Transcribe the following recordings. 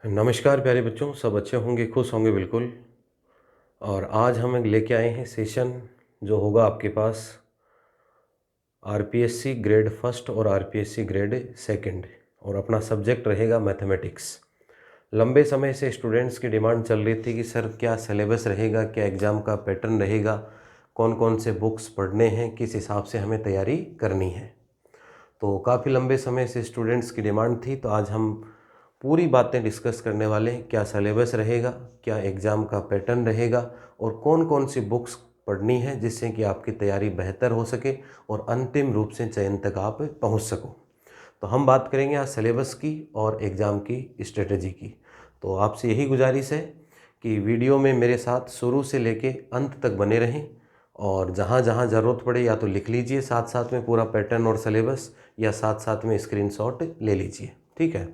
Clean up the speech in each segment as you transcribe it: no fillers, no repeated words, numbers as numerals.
नमस्कार प्यारे बच्चों, सब अच्छे होंगे, खुश होंगे बिल्कुल। और आज हम एक लेके आए हैं सेशन जो होगा आपके पास आरपीएससी ग्रेड फर्स्ट और आरपीएससी ग्रेड सेकंड, और अपना सब्जेक्ट रहेगा मैथमेटिक्स। लंबे समय से स्टूडेंट्स की डिमांड चल रही थी कि सर क्या सिलेबस रहेगा, क्या एग्ज़ाम का पैटर्न रहेगा, कौन कौन से बुक्स पढ़ने हैं, किस हिसाब से हमें तैयारी करनी है। तो काफ़ी लंबे समय से स्टूडेंट्स की डिमांड थी, तो आज हम पूरी बातें डिस्कस करने वाले हैं। क्या सिलेबस रहेगा, क्या एग्ज़ाम का पैटर्न रहेगा, और कौन कौन सी बुक्स पढ़नी है जिससे कि आपकी तैयारी बेहतर हो सके और अंतिम रूप से चयन तक आप पहुंच सको। तो हम बात करेंगे आज सिलेबस की और एग्ज़ाम की स्ट्रेटजी की। तो आपसे यही गुजारिश है कि वीडियो में मेरे साथ शुरू से लेके अंत तक बने रहें, और जहाँ जहाँ ज़रूरत पड़े या तो लिख लीजिए साथ साथ में पूरा पैटर्न और सिलेबस, या साथ साथ में स्क्रीनशॉट ले लीजिए, ठीक है।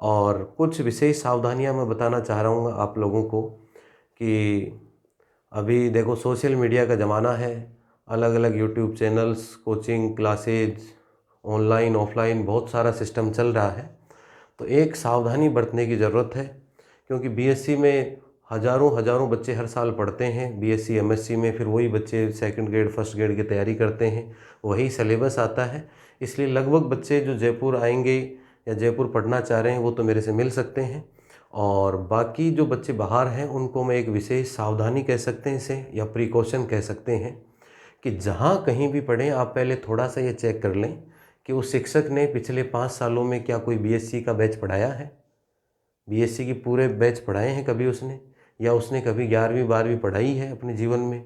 और कुछ विशेष सावधानियां मैं बताना चाह रहा हूँ आप लोगों को कि अभी देखो सोशल मीडिया का ज़माना है, अलग अलग YouTube channels, coaching classes, online offline बहुत सारा सिस्टम चल रहा है। तो एक सावधानी बरतने की ज़रूरत है, क्योंकि बीएससी में हज़ारों हज़ारों बच्चे हर साल पढ़ते हैं। बीएससी एमएससी में फिर वही बच्चे सेकंड ग्रेड फर्स्ट ग्रेड की तैयारी करते हैं, वही सिलेबस आता है। इसलिए लगभग बच्चे जो जयपुर आएंगे या जयपुर पढ़ना चाह रहे हैं वो तो मेरे से मिल सकते हैं, और बाकी जो बच्चे बाहर हैं उनको मैं एक विशेष सावधानी कह सकते हैं इसे, या प्रिकॉशन कह सकते हैं, कि जहाँ कहीं भी पढ़ें आप पहले थोड़ा सा ये चेक कर लें कि उस शिक्षक ने पिछले 5 सालों में क्या कोई बीएससी का बैच पढ़ाया है, बीएससी की पूरे बैच पढ़ाए हैं कभी उसने, या उसने कभी 11वीं 12वीं पढ़ाई है अपने जीवन में।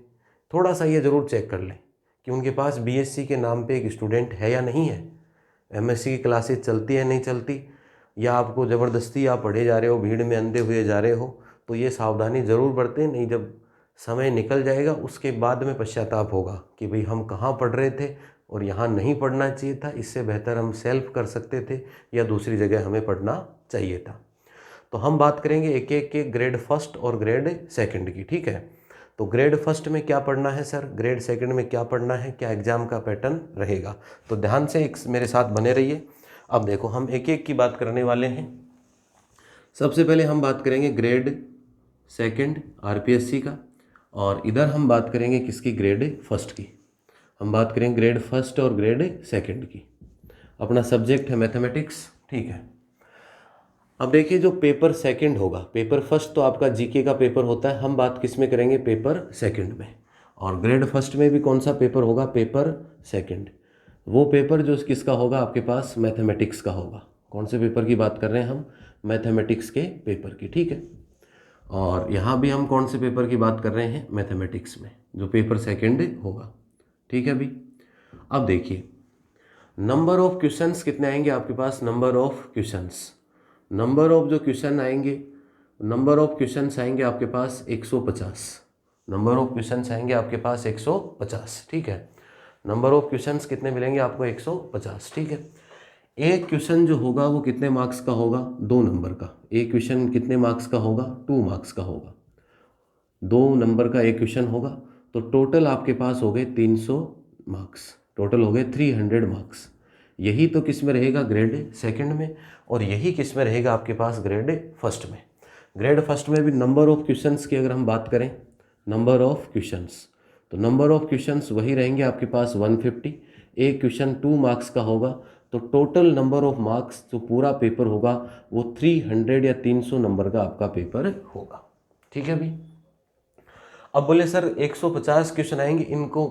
थोड़ा सा ये ज़रूर चेक कर लें कि उनके पास बीएससी के नाम पे एक स्टूडेंट है या नहीं है, एमएससी की क्लासेस चलती है नहीं चलती, या आपको ज़बरदस्ती आप पढ़े जा रहे हो, भीड़ में अंधे हुए जा रहे हो। तो ये सावधानी ज़रूर बरतें, नहीं जब समय निकल जाएगा उसके बाद में पश्चाताप होगा कि भाई हम कहाँ पढ़ रहे थे और यहाँ नहीं पढ़ना चाहिए था, इससे बेहतर हम सेल्फ कर सकते थे या दूसरी जगह हमें पढ़ना चाहिए था। तो हम बात करेंगे एक एक के ग्रेड फर्स्ट और ग्रेड सेकंड की, ठीक है। तो ग्रेड फर्स्ट में क्या पढ़ना है सर, ग्रेड सेकंड में क्या पढ़ना है, क्या एग्ज़ाम का पैटर्न रहेगा, तो ध्यान से एक मेरे साथ बने रहिए। अब देखो हम एक एक की बात करने वाले हैं। सबसे पहले हम बात करेंगे ग्रेड सेकंड आरपीएससी का, और इधर हम बात करेंगे किसकी, ग्रेड फर्स्ट की। हम बात करेंगे ग्रेड फर्स्ट और ग्रेड सेकंड की। अपना सब्जेक्ट है मैथमेटिक्स, ठीक है। अब देखिए जो पेपर सेकंड होगा, पेपर फर्स्ट तो आपका जीके का पेपर होता है, हम बात किस में करेंगे, पेपर सेकंड में। और ग्रेड फर्स्ट में भी कौन सा पेपर होगा, पेपर सेकंड। वो पेपर जो किसका होगा आपके पास, मैथमेटिक्स का होगा। कौन से पेपर की बात कर रहे हैं हम, मैथमेटिक्स के पेपर की, ठीक है। और यहाँ भी हम कौन से पेपर की बात कर रहे हैं, मैथमेटिक्स में, जो पेपर सेकंड होगा, ठीक है अभी। अब देखिए नंबर ऑफ क्वेश्चंस कितने आएंगे आपके पास, number of questions, number of जो क्वेश्चन आएंगे, नंबर ऑफ क्वेश्चंस आएंगे आपके पास 150। नंबर ऑफ क्वेश्चंस आएंगे आपके पास 150, ठीक है। नंबर ऑफ क्वेश्चंस कितने मिलेंगे आपको, 150, ठीक है। एक क्वेश्चन जो होगा वो कितने मार्क्स का होगा, 2 नंबर का। एक क्वेश्चन कितने मार्क्स का होगा, 2 मार्क्स का होगा। 2 नंबर का एक क्वेश्चन होगा, तो टोटल आपके पास हो गए 300 मार्क्स, टोटल हो गए 300 मार्क्स। यही तो किस में रहेगा, ग्रेड सेकंड में, और यही किस में रहेगा आपके पास, ग्रेड फर्स्ट में। ग्रेड फर्स्ट में भी नंबर ऑफ क्वेश्चंस की अगर हम बात करें, नंबर ऑफ क्वेश्चंस, तो नंबर ऑफ क्वेश्चंस वही रहेंगे आपके पास 150। एक क्वेश्चन 2 मार्क्स का होगा, तो टोटल नंबर ऑफ मार्क्स जो पूरा पेपर होगा वो 300 या 300 नंबर का आपका पेपर होगा, ठीक है अभी। अब बोले सर 150 क्वेश्चन आएंगे, इनको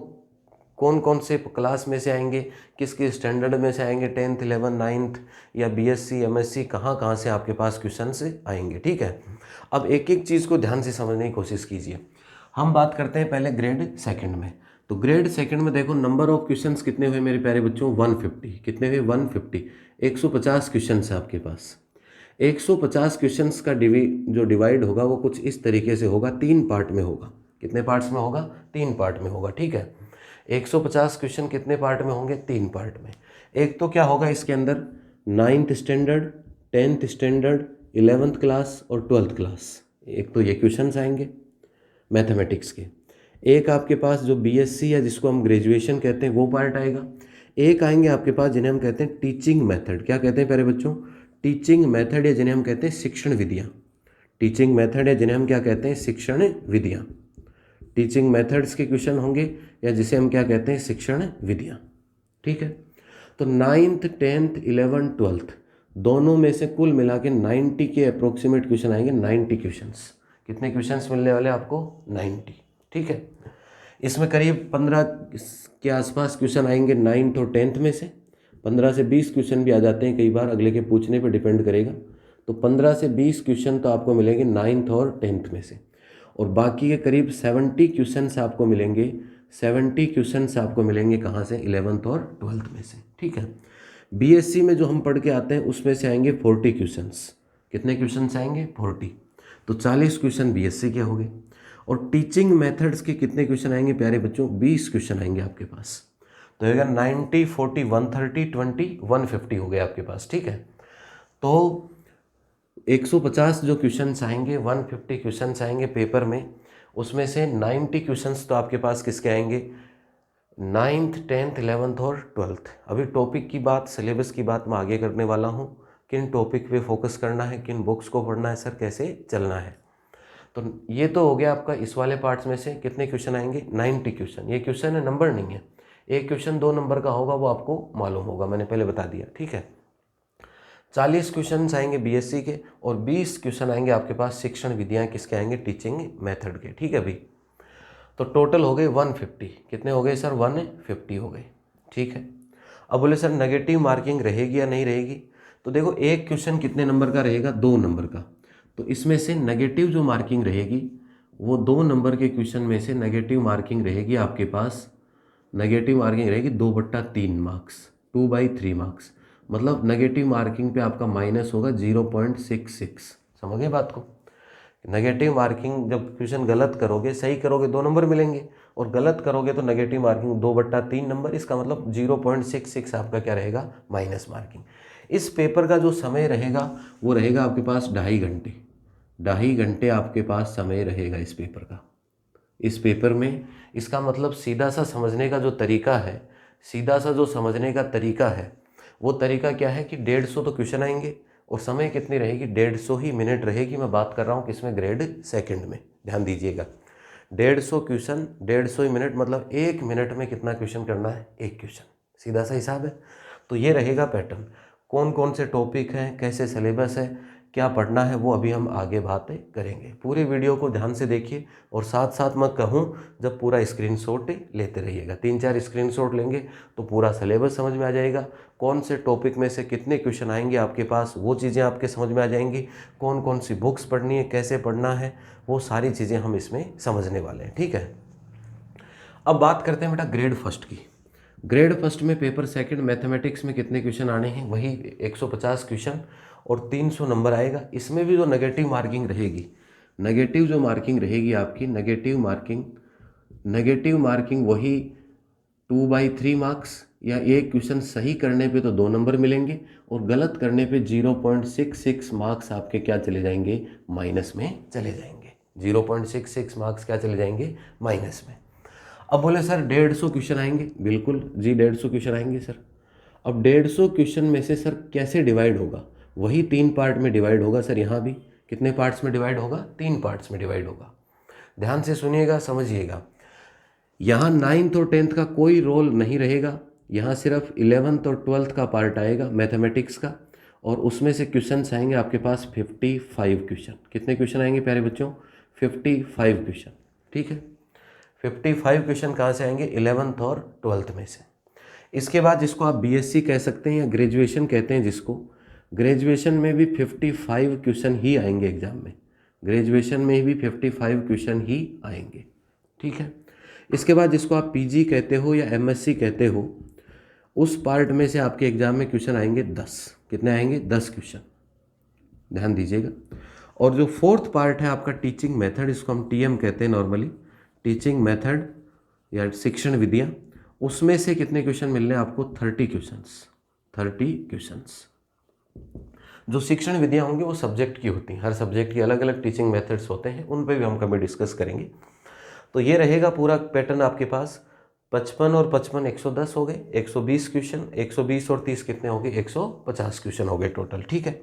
कौन कौन से क्लास में से आएंगे, किस किस स्टैंडर्ड में से आएंगे, 10th 11th 9th या बीएससी एमएससी, कहाँ कहाँ से आपके पास क्वेश्चन से आएंगे, ठीक है। अब एक एक चीज़ को ध्यान से समझने की कोशिश कीजिए। हम बात करते हैं पहले ग्रेड सेकंड में। तो ग्रेड सेकंड में देखो नंबर ऑफ क्वेश्चंस कितने हुए मेरे प्यारे बच्चों, 150। कितने हुए, 150। 150 क्वेश्चन है आपके पास। 150 क्वेश्चंस का जो डिवाइड होगा वो कुछ इस तरीके से होगा, 3 पार्ट में होगा। कितने पार्ट्स में होगा, 3 पार्ट में होगा, ठीक है। 150 क्वेश्चन कितने पार्ट में होंगे, 3 पार्ट में। एक तो क्या होगा इसके अंदर, 9th standard, 10th standard, 11th class और 12th क्लास, एक तो ये क्वेश्चंस आएंगे मैथमेटिक्स के। एक आपके पास जो बीएससी या जिसको हम ग्रेजुएशन कहते हैं वो पार्ट आएगा। एक आएंगे आपके पास जिन्हें हम कहते हैं टीचिंग मेथड। क्या कहते हैं प्यारे बच्चों, टीचिंग मेथड या जिन्हें हम कहते हैं शिक्षण विधियाँ, टीचिंग मेथड या जिन्हें हम क्या कहते हैं शिक्षण विधियाँ, टीचिंग मेथड्स के क्वेश्चन होंगे या जिसे हम क्या कहते हैं शिक्षण विधियाँ। ठीक है, तो 9th 10th 11th 12th दोनों में से कुल मिला के 90 के अप्रोक्सीमेट क्वेश्चन आएंगे। 90 क्वेश्चंस, कितने क्वेश्चंस मिलने वाले आपको? 90। ठीक है, इसमें करीब 15 के आसपास क्वेश्चन आएंगे 9th और 10th में से। 15 से 20 क्वेश्चन भी आ जाते हैं कई बार, अगले के पूछने पे डिपेंड करेगा। तो 15 से 20 क्वेश्चन तो आपको मिलेंगे 9th और 10th में से, और बाकी के करीब 70 क्वेश्चंस आपको मिलेंगे। 70 क्वेश्चंस आपको मिलेंगे कहाँ से? 11th और 12th में से। ठीक है, बीएससी में जो हम पढ़ के आते हैं उसमें से आएंगे 40 क्वेश्चंस। कितने क्वेश्चंस आएंगे? 40। तो 40 क्वेश्चन बीएससी के हो गए। और टीचिंग मेथड्स के कितने क्वेश्चन आएंगे प्यारे बच्चों? 20 क्वेश्चन आएंगे आपके पास। तो होगा 90 40 130 20 150 हो गए आपके पास। ठीक है, तो 150 जो क्वेश्चंस आएंगे, 150 क्वेश्चंस आएंगे पेपर में, उसमें से 90 क्वेश्चंस तो आपके पास किसके आएंगे? 9th 10th 11th और 12th। अभी टॉपिक की बात, सिलेबस की बात मैं आगे करने वाला हूँ, किन टॉपिक पे फोकस करना है, किन बुक्स को पढ़ना है सर, कैसे चलना है। तो ये तो हो गया आपका इस वाले पार्ट्स में से कितने क्वेश्चन आएंगे? 90 क्वेश्चन। ये क्वेश्चन है, नंबर नहीं है। एक क्वेश्चन 2 नंबर का होगा, वो आपको मालूम होगा, मैंने पहले बता दिया। ठीक है, 40 क्वेश्चन आएंगे बीएससी के और 20 क्वेश्चन आएंगे आपके पास शिक्षण विधियाँ किसके आएंगे? टीचिंग मेथड के। ठीक है भाई, तो टोटल हो गए 150। कितने हो गए सर? 150 हो गए। ठीक है, अब बोले सर नेगेटिव मार्किंग रहेगी या नहीं रहेगी? तो देखो, एक क्वेश्चन कितने नंबर का रहेगा? 2 नंबर का। तो इसमें से नेगेटिव जो मार्किंग रहेगी वो 2 नंबर के क्वेश्चन में से नेगेटिव मार्किंग रहेगी आपके पास, नेगेटिव मार्किंग रहेगी 2/3 मार्क्स, 2/3 मार्क्स। मतलब नेगेटिव मार्किंग पे आपका माइनस होगा 0.66। समझ गए बात को? नेगेटिव मार्किंग जब क्वेश्चन गलत करोगे, सही करोगे 2 नंबर मिलेंगे, और गलत करोगे तो नेगेटिव मार्किंग 2/3 नंबर। इसका मतलब 0.66 आपका क्या रहेगा? Minus marking. इस पेपर का जो समय रहेगा वो रहेगा आपके पास 2.5 घंटे। 2.5 घंटे आपके पास समय रहेगा इस पेपर का। इस पेपर में इसका मतलब सीधा सा समझने का जो तरीका है, सीधा सा जो समझने का तरीका है, वो तरीका क्या है कि 150 तो क्वेश्चन आएंगे और समय कितनी रहेगी? 150 ही मिनट रहेगी। मैं बात कर रहा हूँ किसमें? ग्रेड सेकंड में। ध्यान दीजिएगा, 150 क्वेश्चन 150 ही मिनट, मतलब 1 मिनट में कितना क्वेश्चन करना है? 1 क्वेश्चन। सीधा सा हिसाब है। तो ये रहेगा पैटर्न। कौन कौन से टॉपिक हैं, कैसे सिलेबस है, क्या पढ़ना है, वो अभी हम आगे बातें करेंगे। पूरे वीडियो को ध्यान से देखिए और साथ साथ मैं कहूँ जब पूरा स्क्रीनशॉट लेते रहिएगा। 3-4 स्क्रीनशॉट लेंगे तो पूरा सिलेबस समझ में आ जाएगा। कौन से टॉपिक में से कितने क्वेश्चन आएंगे आपके पास, वो चीज़ें आपके समझ में आ जाएंगी। कौन कौन सी बुक्स पढ़नी है, कैसे पढ़ना है, वो सारी चीज़ें हम इसमें समझने वाले हैं। ठीक है, अब बात करते हैं बेटा ग्रेड फर्स्ट की। ग्रेड फर्स्ट में पेपर सेकंड मैथमेटिक्स में कितने क्वेश्चन आने हैं? वही 150 क्वेश्चन और 300 नंबर आएगा। इसमें भी जो नेगेटिव मार्किंग रहेगी, नेगेटिव जो मार्किंग रहेगी आपकी, नेगेटिव मार्किंग वही 2/3 मार्क्स, या एक क्वेश्चन सही करने पे तो 2 नंबर मिलेंगे और गलत करने पे 0.66 मार्क्स आपके क्या चले जाएंगे? माइनस में चले जाएंगे। 0.66 मार्क्स क्या चले जाएंगे? माइनस में। अब बोले सर 150 क्वेश्चन आएंगे। बिल्कुल जी, 150 क्वेश्चन आएंगे सर। अब 150 क्वेश्चन में से सर कैसे डिवाइड होगा? वही 3 पार्ट में डिवाइड होगा सर। यहाँ भी कितने पार्ट्स में डिवाइड होगा? 3 पार्ट्स में डिवाइड होगा। ध्यान से सुनिएगा, समझिएगा। यहाँ 9th और 10th का कोई रोल नहीं रहेगा। यहाँ सिर्फ 11th और 12th का पार्ट आएगा मैथमेटिक्स का, और उसमें से क्वेश्चन आएंगे आपके पास 55 क्वेश्चन। कितने क्वेश्चन आएंगे प्यारे बच्चों? 55 क्वेश्चन। ठीक है, 55 क्वेश्चन कहाँ से आएंगे? 11th और 12th में से। इसके बाद जिसको आप बीएससी कह सकते हैं या ग्रेजुएशन कहते हैं जिसको, ग्रेजुएशन में भी 55 क्वेश्चन ही आएंगे एग्जाम में। ग्रेजुएशन में भी 55 क्वेश्चन ही आएंगे। ठीक है, इसके बाद जिसको आप पीजी कहते हो या एमएससी कहते हो, उस पार्ट में से आपके एग्जाम में क्वेश्चन आएंगे 10। कितने आएंगे? 10 क्वेश्चन। ध्यान दीजिएगा। और जो 4th पार्ट है आपका टीचिंग मेथड, इसको हम टीएम कहते हैं नॉर्मली, टीचिंग मेथड या शिक्षण विधियाँ, उसमें से कितने क्वेश्चन मिलने हैं आपको? 30 क्वेश्चंस। 30 क्वेश्चंस। जो शिक्षण विधियाँ होंगी वो सब्जेक्ट की होती हैं, हर सब्जेक्ट की अलग अलग टीचिंग मेथड्स होते हैं, उन पे भी हम कभी डिस्कस करेंगे। तो ये रहेगा पूरा पैटर्न आपके पास। 55 और 55 110 हो गए, 120 क्वेश्चन, 120 और 30 कितने हो गए, 150 क्वेश्चन हो गए टोटल। ठीक है,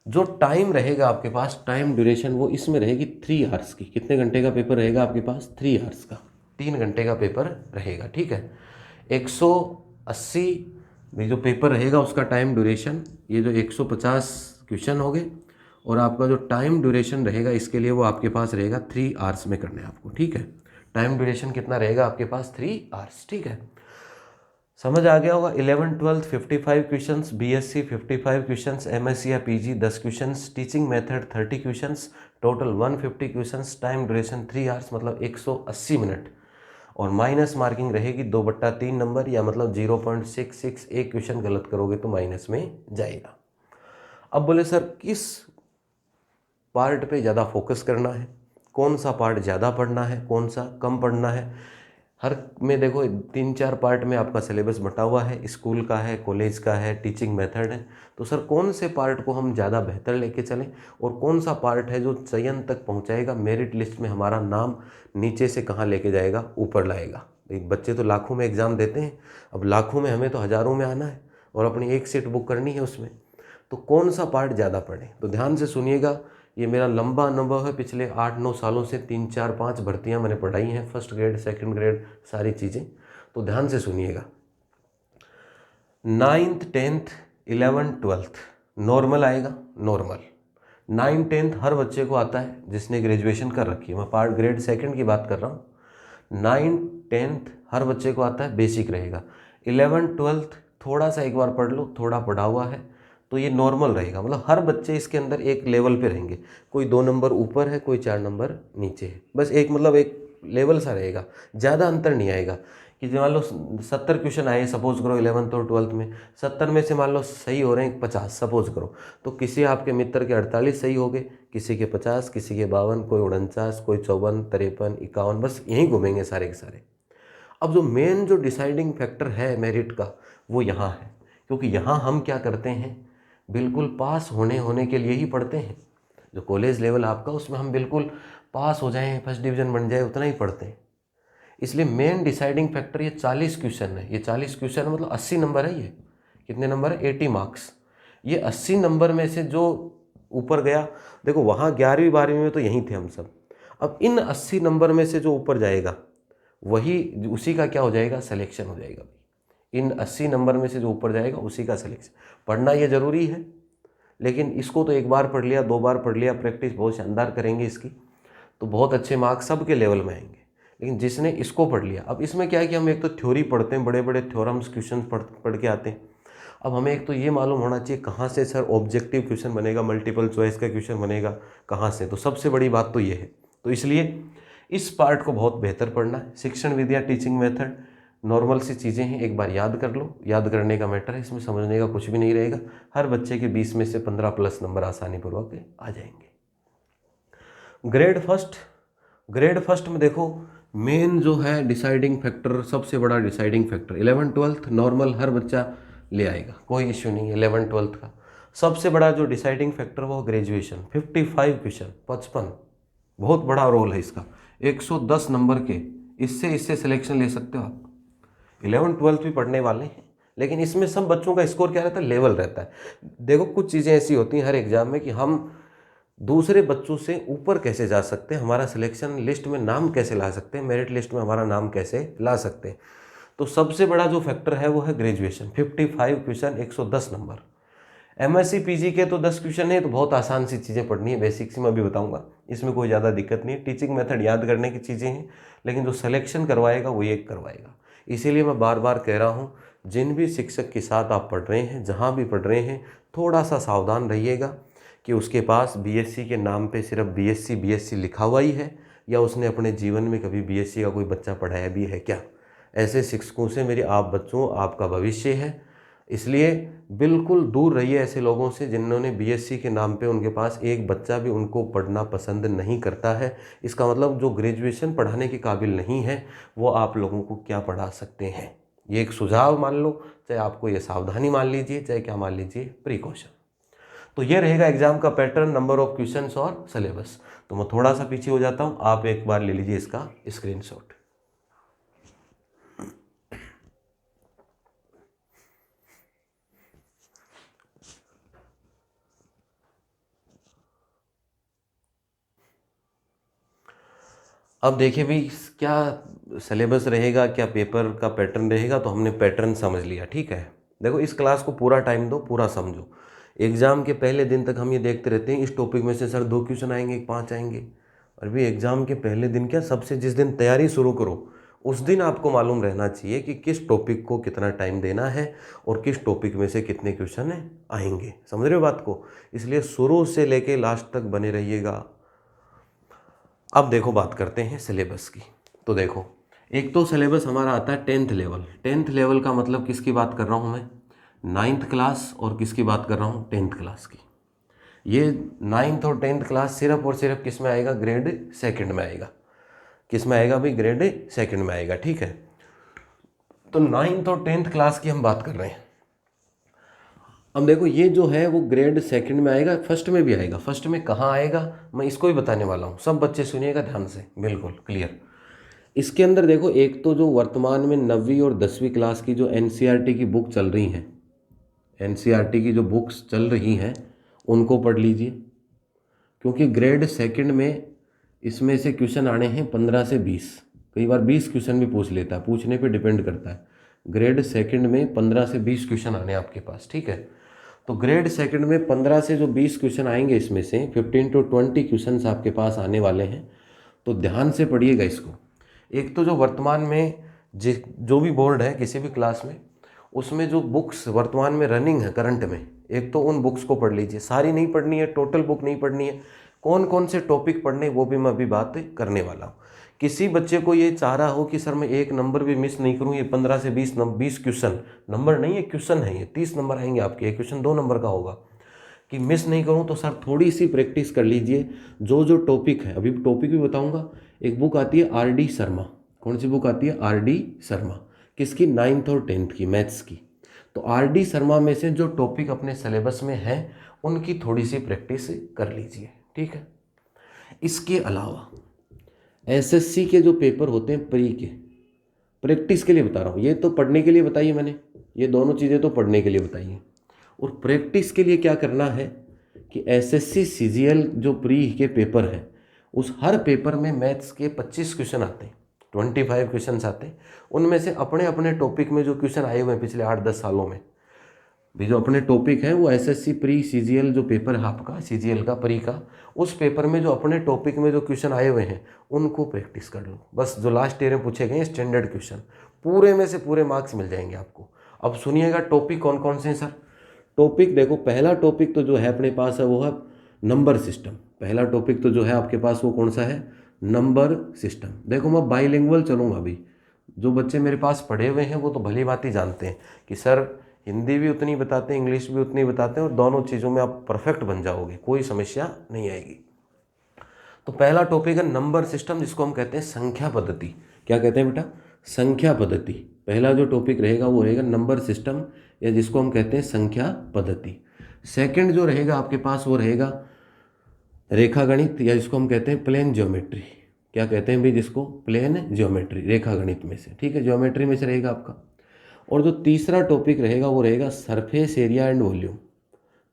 जो टाइम रहेगा आपके पास, टाइम ड्यूरेशन, वो इसमें रहेगी 3 आवर्स की। कितने घंटे का पेपर रहेगा आपके पास, 3 आवर्स का, 3 घंटे का पेपर रहेगा। ठीक है, 180 ये जो पेपर रहेगा उसका टाइम ड्यूरेशन, ये जो 150 क्वेश्चन हो गए, और आपका जो टाइम ड्यूरेशन रहेगा इसके लिए वो आपके पास रहेगा 3 आवर्स में करना है आपको। ठीक है, टाइम ड्यूरेशन कितना रहेगा आपके पास, 3 आवर्स। ठीक है, समझ आ गया होगा। 11 12 55 क्वेश्चंस, बीएससी 55 क्वेश्चंस, एमएससी या PG 10 questions, teaching method 30 questions, total 150 questions, time duration 3 hours मतलब 180 मिनट, और माइनस मार्किंग रहेगी 2/3 नंबर, या मतलब 0.66। एक क्वेश्चन गलत करोगे तो माइनस में जाएगा। अब बोले सर किस पार्ट पे ज़्यादा फोकस करना है, कौन सा पार्ट ज़्यादा पढ़ना है, कौन सा कम पढ़ना है। हर में देखो 3-4 पार्ट में आपका सिलेबस बटा हुआ है, स्कूल का है, कॉलेज का है, टीचिंग मेथड है। तो सर कौन से पार्ट को हम ज़्यादा बेहतर लेके चलें, और कौन सा पार्ट है जो चयन तक पहुंचाएगा, मेरिट लिस्ट में हमारा नाम नीचे से कहाँ लेके जाएगा, ऊपर लाएगा। एक बच्चे तो लाखों में एग्ज़ाम देते हैं, अब लाखों में हमें तो हज़ारों में आना है और अपनी एक सीट बुक करनी है उसमें। तो कौन सा पार्ट ज़्यादा पढ़ें, तो ध्यान से सुनिएगा। ये मेरा लंबा अनुभव है, पिछले 8-9 सालों से 3-4-5 भर्तियां मैंने पढ़ाई हैं, फर्स्ट ग्रेड, सेकंड ग्रेड, सारी चीज़ें। तो ध्यान से सुनिएगा। 9th 10th 11th 12th normal आएगा, नॉर्मल। 9 10th हर बच्चे को आता है जिसने ग्रेजुएशन कर रखी है, मैं पार्ट ग्रेड सेकंड की बात कर रहा हूँ। 9 10th हर बच्चे को आता है, बेसिक रहेगा। 11 12th थोड़ा सा एक बार पढ़ लो, थोड़ा पढ़ा हुआ है तो ये नॉर्मल रहेगा, मतलब हर बच्चे इसके अंदर एक लेवल पे रहेंगे, कोई 2 नंबर ऊपर है, कोई 4 नंबर नीचे है, बस एक मतलब एक लेवल सा रहेगा, ज़्यादा अंतर नहीं आएगा। कि मान लो 70 क्वेश्चन आए सपोज करो 11th और 12th में, 70 में से मान लो सही हो रहे हैं 50 सपोज करो, तो किसी आपके मित्र के 48 सही हो गए, किसी के 50, किसी के 52, कोई 49, कोई 54, 53, 51, बस यहीं घूमेंगे सारे के सारे। अब जो मेन जो डिसाइडिंग फैक्टर है मेरिट का, वो यहाँ है, क्योंकि यहाँ हम क्या करते हैं, बिल्कुल पास होने के लिए ही पढ़ते हैं। जो कॉलेज लेवल आपका, उसमें हम बिल्कुल पास हो जाएं, फर्स्ट डिवीज़न बन जाए, उतना ही पढ़ते हैं। इसलिए मेन डिसाइडिंग फैक्टर ये 40 क्वेश्चन है। ये 40 क्वेश्चन मतलब 80 नंबर है। ये कितने नंबर है, 80 मार्क्स। ये 80 नंबर में से जो ऊपर गया, देखो वहाँ 11वीं 12वीं में तो यहीं थे हम सब, अब इन 80 नंबर में से जो ऊपर जाएगा वही, उसी का क्या हो जाएगा, सिलेक्शन हो जाएगा। इन 80 नंबर में से जो ऊपर जाएगा उसी का सिलेक्शन। पढ़ना ये ज़रूरी है, लेकिन इसको तो एक बार पढ़ लिया, 2 बार पढ़ लिया, प्रैक्टिस बहुत शानदार करेंगे इसकी, तो बहुत अच्छे मार्क्स सबके लेवल में आएंगे। लेकिन जिसने इसको पढ़ लिया, अब इसमें क्या है कि हम एक तो थ्योरी पढ़ते हैं, बड़े बड़े थ्योरम्स क्वेश्चन पढ़ के आते हैं। अब हमें एक तो ये मालूम होना चाहिए कहाँ से सर ऑब्जेक्टिव क्वेश्चन बनेगा, मल्टीपल चॉइस का क्वेश्चन बनेगा कहाँ से, तो सबसे बड़ी बात तो ये है। तो इसलिए इस पार्ट को बहुत बेहतर पढ़ना है। शिक्षण विद्या, टीचिंग मेथड, नॉर्मल सी चीज़ें हैं, एक बार याद कर लो, याद करने का मैटर है, इसमें समझने का कुछ भी नहीं रहेगा। हर बच्चे के 20 में से 15 प्लस नंबर आसानी पूर्वक आ जाएंगे। ग्रेड फर्स्ट में देखो मेन जो है डिसाइडिंग फैक्टर, सबसे बड़ा डिसाइडिंग फैक्टर 11 12th नॉर्मल हर बच्चा ले आएगा, कोई इश्यू नहीं है 11 12th का। सबसे बड़ा जो डिसाइडिंग फैक्टर वो ग्रेजुएशन, 55 क्वेश्चन, 55, बहुत बड़ा रोल है इसका, 110 नंबर के, इससे सिलेक्शन ले सकते हो आप। 11 12th भी पढ़ने वाले हैं, लेकिन इसमें सब बच्चों का स्कोर क्या रहता है, लेवल रहता है। देखो कुछ चीज़ें ऐसी होती हैं हर एग्जाम में कि हम दूसरे बच्चों से ऊपर कैसे जा सकते हैं, हमारा सिलेक्शन लिस्ट में नाम कैसे ला सकते हैं, मेरिट लिस्ट में हमारा नाम कैसे ला सकते हैं। तो सबसे बड़ा जो फैक्टर है वो है graduation, 55 question, 110 number. MSc PG के तो 10 क्वेश्चन है, तो बहुत आसान सी चीज़ें पढ़नी है, बेसिक सी मैं अभी बताऊंगा, इसमें कोई ज़्यादा दिक्कत नहीं है। टीचिंग मेथड याद करने की चीज़ें हैं, लेकिन जो सिलेक्शन करवाएगा वो ये करवाएगा। इसीलिए मैं बार बार कह रहा हूँ, जिन भी शिक्षक के साथ आप पढ़ रहे हैं, जहाँ भी पढ़ रहे हैं, थोड़ा सा सावधान रहिएगा कि उसके पास बीएससी के नाम पे सिर्फ बीएससी लिखा हुआ ही है, या उसने अपने जीवन में कभी बीएससी का कोई बच्चा पढ़ाया भी है क्या। ऐसे शिक्षकों से मेरे आप बच्चों, आपका भविष्य है, इसलिए बिल्कुल दूर रहिए ऐसे लोगों से जिन्होंने बीएससी के नाम पे, उनके पास एक बच्चा भी उनको पढ़ना पसंद नहीं करता है। इसका मतलब जो ग्रेजुएशन पढ़ाने के काबिल नहीं है, वो आप लोगों को क्या पढ़ा सकते हैं। ये एक सुझाव मान लो, चाहे आपको ये सावधानी मान लीजिए, चाहे क्या मान लीजिए, प्रिकॉशन। तो ये रहेगा एग्जाम का पैटर्न, नंबर ऑफ क्वेश्चंस और सिलेबस। तो मैं थोड़ा सा पीछे हो जाता हूँ, आप एक बार ले लीजिए इसका स्क्रीनशॉट। अब देखिए भी क्या सिलेबस रहेगा, क्या पेपर का पैटर्न रहेगा, तो हमने पैटर्न समझ लिया, ठीक है। देखो इस क्लास को पूरा टाइम दो, पूरा समझो। एग्ज़ाम के पहले दिन तक हम ये देखते रहते हैं इस टॉपिक में से सर 2 क्वेश्चन आएंगे, 5 आएंगे। और भी एग्ज़ाम के पहले दिन क्या, सबसे जिस दिन तैयारी शुरू करो उस दिन आपको मालूम रहना चाहिए कि किस टॉपिक को कितना टाइम देना है और किस टॉपिक में से कितने क्वेश्चन आएंगे। समझ रहे हो बात को? इसलिए शुरू से लेके लास्ट तक बने रहिएगा। अब देखो बात करते हैं सिलेबस की। तो देखो एक तो सिलेबस हमारा आता है 10th लेवल। 10th लेवल का मतलब किसकी बात कर रहा हूँ मैं? 9th class. और किसकी बात कर रहा हूँ? 10th क्लास की। ये 9th और 10th क्लास सिर्फ और सिर्फ किस में आएगा? ग्रेड सेकंड में आएगा। किस में आएगा भाई? ग्रेड सेकंड में आएगा, ठीक है। तो 9th और 10th क्लास की हम बात कर रहे हैं। अब देखो ये जो है वो ग्रेड सेकंड में आएगा, फर्स्ट में भी आएगा। फर्स्ट में कहाँ आएगा मैं इसको ही बताने वाला हूँ, सब बच्चे सुनिएगा ध्यान से, बिल्कुल क्लियर। इसके अंदर देखो एक तो जो वर्तमान में 9वीं और 10वीं क्लास की जो एनसीईआरटी की बुक चल रही हैं, एनसीईआरटी की जो बुक्स चल रही हैं उनको पढ़ लीजिए, क्योंकि ग्रेड सेकंड में इसमें से क्वेश्चन आने हैं 15 से 20, कई बार 20 क्वेश्चन भी पूछ लेता है, पूछने पे डिपेंड करता है। ग्रेड सेकंड में 15 से 20 क्वेश्चन आने आपके पास, ठीक है। तो ग्रेड सेकंड में 15 से जो 20 क्वेश्चन आएंगे इसमें से 15 to 20 क्वेश्चन आपके पास आने वाले हैं। तो ध्यान से पढ़िएगा इसको। एक तो जो वर्तमान में जो भी बोर्ड है किसी भी क्लास में, उसमें जो बुक्स वर्तमान में रनिंग है करंट में, एक तो उन बुक्स को पढ़ लीजिए। सारी नहीं पढ़नी है, टोटल बुक नहीं पढ़नी है, कौन कौन से टॉपिक पढ़ने वो भी मैं अभी बात करने वाला हूँ। किसी बच्चे को ये चाह रहा हो कि सर मैं एक नंबर भी मिस नहीं करूँ, ये 15 से 20 क्वेश्चन, नंबर नहीं है क्वेश्चन है, ये 30 नंबर आएंगे आपके, एक क्वेश्चन 2 नंबर का होगा, कि मिस नहीं करूं, तो सर थोड़ी सी प्रैक्टिस कर लीजिए। जो जो टॉपिक है, अभी टॉपिक भी बताऊंगा। एक बुक आती है आर डी शर्मा। कौन सी बुक आती है? R D Sharma. किसकी? 9th और 10th की, मैथ्स की। तो आर डी शर्मा में से जो टॉपिक अपने सिलेबस में है उनकी थोड़ी सी प्रैक्टिस कर लीजिए, ठीक है। इसके अलावा एसएससी के जो पेपर होते हैं प्री के, प्रैक्टिस के लिए बता रहा हूँ, ये तो पढ़ने के लिए बताइए मैंने, ये दोनों चीज़ें तो पढ़ने के लिए बताई हैं। और प्रैक्टिस के लिए क्या करना है कि एसएससी सीजीएल जो प्री के पेपर है, उस हर पेपर में मैथ्स के 25 क्वेश्चन आते हैं, 25 क्वेश्चन आते हैं। उनमें से अपने अपने टॉपिक में जो क्वेश्चन आए हुए हैं पिछले 8-10 सालों में भी, जो अपने टॉपिक है वो एसएससी प्री सीजीएल जो पेपर है आपका सीजीएल का प्री का, उस पेपर में जो अपने टॉपिक में जो क्वेश्चन आए हुए हैं उनको प्रैक्टिस कर लो। बस जो लास्ट ईयर में पूछे गए स्टैंडर्ड क्वेश्चन, पूरे में से पूरे मार्क्स मिल जाएंगे आपको। अब सुनिएगा टॉपिक कौन कौन से हैं सर। टॉपिक देखो, पहला टॉपिक तो जो है अपने पास है वो है नंबर सिस्टम। पहला टॉपिक तो जो है आपके पास वो कौन सा है? Number system. देखो मैं बाइलिंगुअल चलूँगा अभी। जो बच्चे मेरे पास पढ़े हुए हैं वो तो भली बात ही जानते हैं कि सर हिंदी भी उतनी बताते हैं, इंग्लिश भी उतनी बताते हैं, और दोनों चीज़ों में आप परफेक्ट बन जाओगे, कोई समस्या नहीं आएगी। तो पहला टॉपिक है नंबर सिस्टम, जिसको हम कहते हैं संख्या पद्धति। क्या कहते हैं बेटा? संख्या पद्धति। पहला जो टॉपिक रहेगा वो रहेगा नंबर सिस्टम, या जिसको हम कहते हैं संख्या पद्धति। सेकंड जो रहेगा आपके पास वो रहेगा रेखा गणित, या जिसको हम कहते हैं प्लेन ज्योमेट्री। क्या कहते हैं भाई? जिसको प्लेन ज्योमेट्री, रेखा गणित में से, ठीक है, ज्योमेट्री में से रहेगा आपका। और जो तीसरा टॉपिक रहेगा वो रहेगा सरफेस एरिया एंड वॉल्यूम।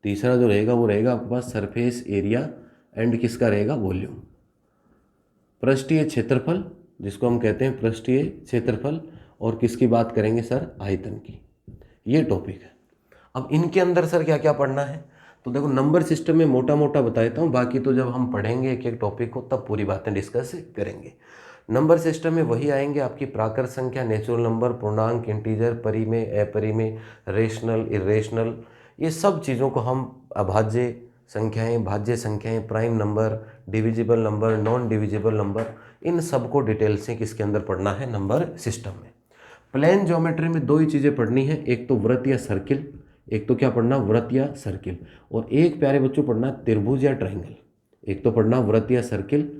तीसरा जो रहेगा वो रहेगा आपके पास सरफेस एरिया एंड किसका रहेगा? वॉल्यूम। पृष्ठीय क्षेत्रफल, जिसको हम कहते हैं पृष्ठीय क्षेत्रफल, और किसकी बात करेंगे सर? आयतन की। ये टॉपिक है। अब इनके अंदर सर क्या क्या पढ़ना है? तो देखो नंबर सिस्टम में मोटा मोटा बता देता हूँ, बाकी तो जब हम पढ़ेंगे एक एक टॉपिक को तब पूरी बातें डिस्कस करेंगे। नंबर सिस्टम में वही आएंगे आपकी प्राकृत संख्या, नेचुरल नंबर, पूर्णांक, इंटीजर, परिमेय, अपरिमेय, रेशनल, इरेशनल, ये सब चीज़ों को हम अभाज्य संख्याएं, भाज्य संख्याएं, prime number, divisible number, non divisible number, इन सब को डिटेल से किसके अंदर पढ़ना है? नंबर सिस्टम में। प्लेन ज्योमेट्री में दो ही चीज़ें पढ़नी है, एक तो वृत्त या सर्किल, एक तो क्या पढ़ना? वृत्त या सर्किल, और एक प्यारे बच्चों पढ़ना त्रिभुज या ट्रायंगल। एक तो पढ़ना वृत्त या सर्किल,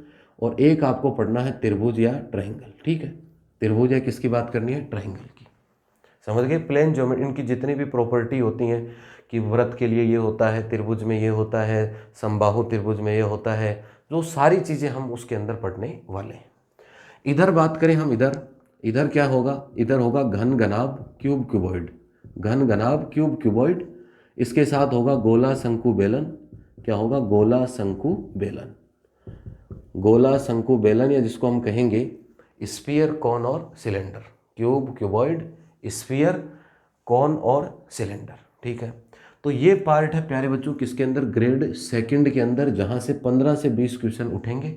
और एक आपको पढ़ना है त्रिभुज या ट्रायंगल, ठीक है। त्रिभुज या किसकी बात करनी है? ट्रायंगल की। समझ गए? प्लेन ज्योमेट्री, इनकी जितनी भी प्रॉपर्टी होती हैं कि वृत्त के लिए ये होता है, त्रिभुज में ये होता है, समबाहु त्रिभुज में ये होता है, जो सारी चीज़ें हम उसके अंदर पढ़ने वाले हैं। इधर बात करें हम, इधर क्या होगा? इधर होगा घन घनाभ क्यूब क्यूबॉइड। घन घनाभ क्यूब क्यूबॉइड, इसके साथ होगा गोला शंकु बेलन। क्या होगा? गोला शंकु बेलन। गोला, शंकु, बेलन, या जिसको हम कहेंगे स्फीयर, कॉन और cylinder. Cube, cuboid, sphere, cone और सिलेंडर। ठीक है, तो ये पार्ट है प्यारे बच्चों किसके अंदर, ग्रेड सेकंड के अंदर, जहाँ से 15 से 20 क्वेश्चन उठेंगे।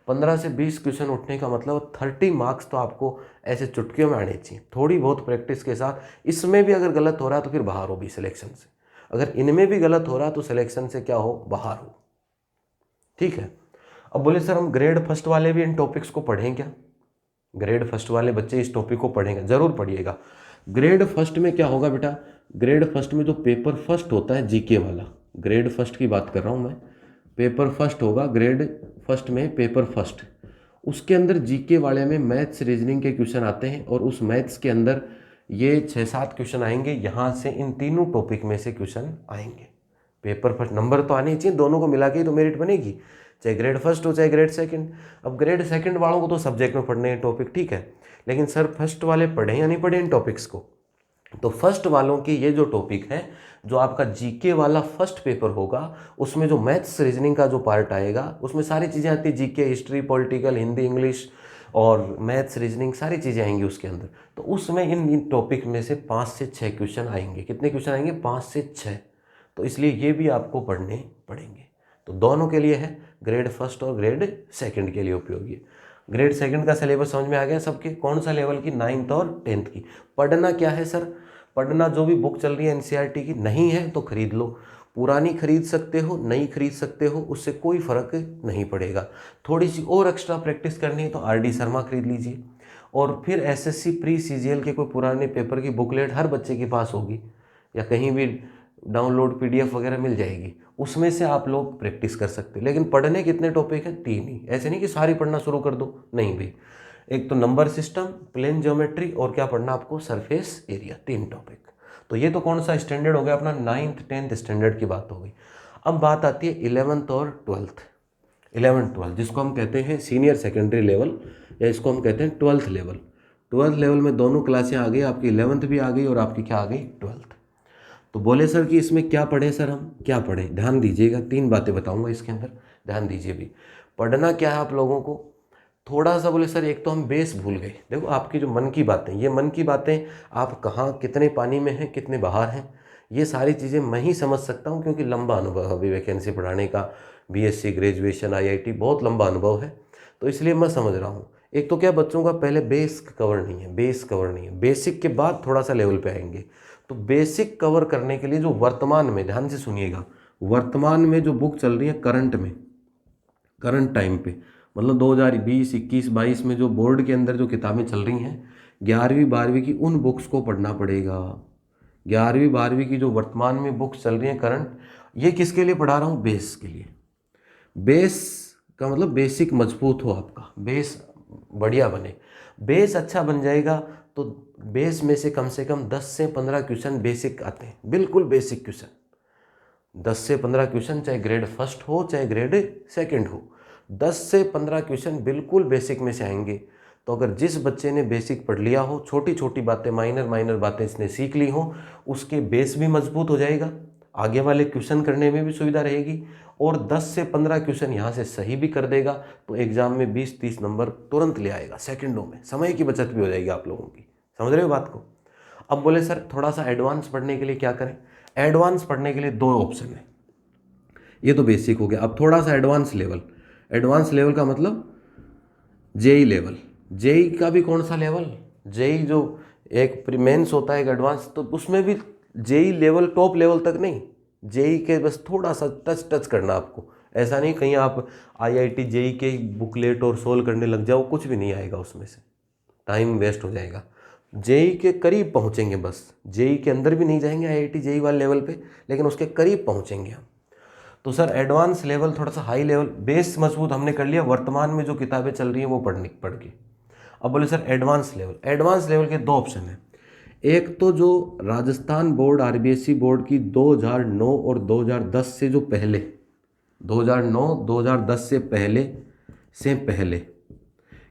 15 से 20 क्वेश्चन उठने का मतलब 30 मार्क्स तो आपको ऐसे चुटकियों में आने चाहिए, थोड़ी बहुत प्रैक्टिस के साथ। इसमें भी अगर गलत हो रहा है तो फिर बाहर हो भी सिलेक्शन से, अगर इनमें भी गलत हो रहा है तो सिलेक्शन से क्या हो, बाहर हो। ठीक है, अब बोले सर हम ग्रेड फर्स्ट वाले भी इन टॉपिक्स को पढ़ें क्या? ग्रेड फर्स्ट वाले बच्चे इस टॉपिक को पढ़ेंगे, जरूर पढ़िएगा। ग्रेड फर्स्ट में क्या होगा बेटा, ग्रेड फर्स्ट में जो पेपर फर्स्ट होता है जीके वाला, ग्रेड फर्स्ट की बात कर रहा हूँ मैं, पेपर फर्स्ट होगा ग्रेड फर्स्ट में, पेपर फर्स्ट, उसके अंदर जीके वाले में मैथ्स रीजनिंग के क्वेश्चन आते हैं, और उस मैथ्स के अंदर ये 6-7 क्वेश्चन आएंगे, यहाँ से इन तीनों टॉपिक में से क्वेश्चन आएंगे। पेपर फर्स्ट नंबर तो आने चाहिए, दोनों को मिला के ही तो मेरिट बनेगी, चाहे ग्रेड फर्स्ट हो चाहे ग्रेड सेकंड। अब ग्रेड सेकंड वालों को तो सब्जेक्ट में पढ़ने हैं टॉपिक, ठीक है, लेकिन सर फर्स्ट वाले पढ़े या नहीं पढ़े इन टॉपिक्स को? तो फर्स्ट वालों की ये जो टॉपिक है, जो आपका जीके वाला फर्स्ट पेपर होगा, उसमें जो मैथ्स रीजनिंग का जो पार्ट आएगा, उसमें सारी चीज़ें आती है, GK, history, political, Hindi, English और मैथ्स रीजनिंग, सारी चीज़ें आएंगी उसके अंदर। तो उसमें इन टॉपिक में से 5 से 6 क्वेश्चन आएंगे। कितने क्वेश्चन आएंगे? 5 से 6। तो इसलिए ये भी आपको पढ़ने पड़ेंगे। तो दोनों के लिए है, ग्रेड फर्स्ट और ग्रेड सेकंड के लिए उपयोगी है। ग्रेड सेकंड का सिलेबस समझ में आ गया सबके? कौन सा लेवल की? 9th और 10th की। पढ़ना क्या है सर? पढ़ना जो भी बुक चल रही है एनसीईआरटी की, नहीं है तो खरीद लो, पुरानी खरीद सकते हो, नई खरीद सकते हो, उससे कोई फ़र्क नहीं पड़ेगा। थोड़ी सी और एक्स्ट्रा प्रैक्टिस करनी है तो आरडी शर्मा खरीद लीजिए, और फिर एसएससी प्री सीजीएल के कोई पुराने पेपर की बुकलेट हर बच्चे के पास होगी, या कहीं भी डाउनलोड पीडीएफ वगैरह मिल जाएगी, उसमें से आप लोग प्रैक्टिस कर सकते हैं। लेकिन पढ़ने कितने टॉपिक हैं? 3 ही। ऐसे नहीं कि सारी पढ़ना शुरू कर दो, नहीं भाई। एक तो नंबर सिस्टम, प्लेन ज्योमेट्री, और क्या पढ़ना आपको? Surface area. 3 टॉपिक। तो ये तो कौन सा स्टैंडर्ड हो गया अपना? 9th 10th स्टैंडर्ड की बात हो गई। अब बात आती है 11th और 12th। 11th 12 जिसको हम कहते हैं सीनियर सेकेंडरी लेवल, या इसको हम कहते हैं 12th लेवल। 12th लेवल में दोनों क्लासें आ गई, आपकी 11th भी आ गई और आपकी क्या आ गई? 12th। तो बोले सर कि इसमें क्या पढ़ें सर, हम क्या पढ़ें? ध्यान दीजिएगा, 3 बातें बताऊंगा इसके अंदर, ध्यान दीजिए भी। पढ़ना क्या है आप लोगों को? थोड़ा सा बोले सर एक तो हम बेस भूल गए। देखो आपकी जो मन की बातें, ये मन की बातें आप कहाँ कितने पानी में हैं, कितने बाहर हैं, ये सारी चीज़ें मैं ही समझ सकता हूँ, क्योंकि लंबा अनुभव है अभी वैकेंसी पढ़ाने का, बीएससी, ग्रेजुएशन, आईआईटी, बहुत लंबा अनुभव है, तो इसलिए मैं समझ रहा हूँ। एक तो क्या बच्चों का पहले बेस कवर नहीं है, बेस कवर नहीं है, बेसिक के बाद थोड़ा सा लेवल पे आएंगे। तो बेसिक कवर करने के लिए जो वर्तमान में, ध्यान से सुनिएगा, वर्तमान में जो बुक चल रही है करंट में, करंट टाइम पे, मतलब 2020, 21, 22 में जो बोर्ड के अंदर जो किताबें चल रही हैं 11वीं 12वीं की, उन बुक्स को पढ़ना पड़ेगा। 11वीं 12वीं की जो वर्तमान में बुक्स चल रही हैं करंट, ये किसके लिए पढ़ा रहा हूँ? बेस के लिए। बेस का मतलब बेसिक मजबूत हो, आपका बेस बढ़िया बने। बेस अच्छा बन जाएगा तो बेस में से कम 10 से 15 क्वेश्चन बेसिक आते हैं, बिल्कुल बेसिक क्वेश्चन। 10 से 15 क्वेश्चन, चाहे ग्रेड फर्स्ट हो चाहे ग्रेड सेकंड हो, 10 से 15 क्वेश्चन बिल्कुल बेसिक में से आएंगे। तो अगर जिस बच्चे ने बेसिक पढ़ लिया हो, छोटी छोटी बातें, माइनर बातें इसने सीख ली हो, उसके बेस भी मजबूत हो जाएगा, आगे वाले क्वेश्चन करने में भी सुविधा रहेगी, और 10 से 15 क्वेश्चन यहाँ से सही भी कर देगा तो एग्जाम में 20-30 नंबर तुरंत ले आएगा, सेकंडों में। समय की बचत भी हो जाएगी आप लोगों की। समझ रहे हो बात को? अब बोले सर थोड़ा सा एडवांस पढ़ने के लिए क्या करें? एडवांस पढ़ने के लिए 2 ऑप्शन है। ये तो बेसिक हो गया, अब थोड़ा सा एडवांस लेवल। एडवांस लेवल का मतलब जेई लेवल। जेई का भी कौन सा लेवल? जेई जो एक प्रीमेंस होता है, एक एडवांस, तो उसमें भी जेई लेवल टॉप लेवल तक नहीं, जेई के बस थोड़ा सा टच करना आपको। ऐसा नहीं कहीं आप आईआईटी जेई के बुकलेट और सोल्व करने लग जाओ, कुछ भी नहीं आएगा उसमें से, टाइम वेस्ट हो जाएगा। जेई के करीब पहुंचेंगे बस, जेई के अंदर भी नहीं जाएंगे आईआईटी जेई वाले लेवल पे, लेकिन उसके करीब पहुंचेंगे हम। तो सर एडवांस लेवल, थोड़ा सा हाई लेवल, बेस मजबूत हमने कर लिया, वर्तमान में जो किताबें चल रही हैं वो पढ़ के। अब बोले sir advance level. Advance level के 2 ऑप्शन हैं। एक तो जो राजस्थान बोर्ड, आरबीएसई बोर्ड की 2009 और 2010 से जो पहले, 2009 2010 से पहले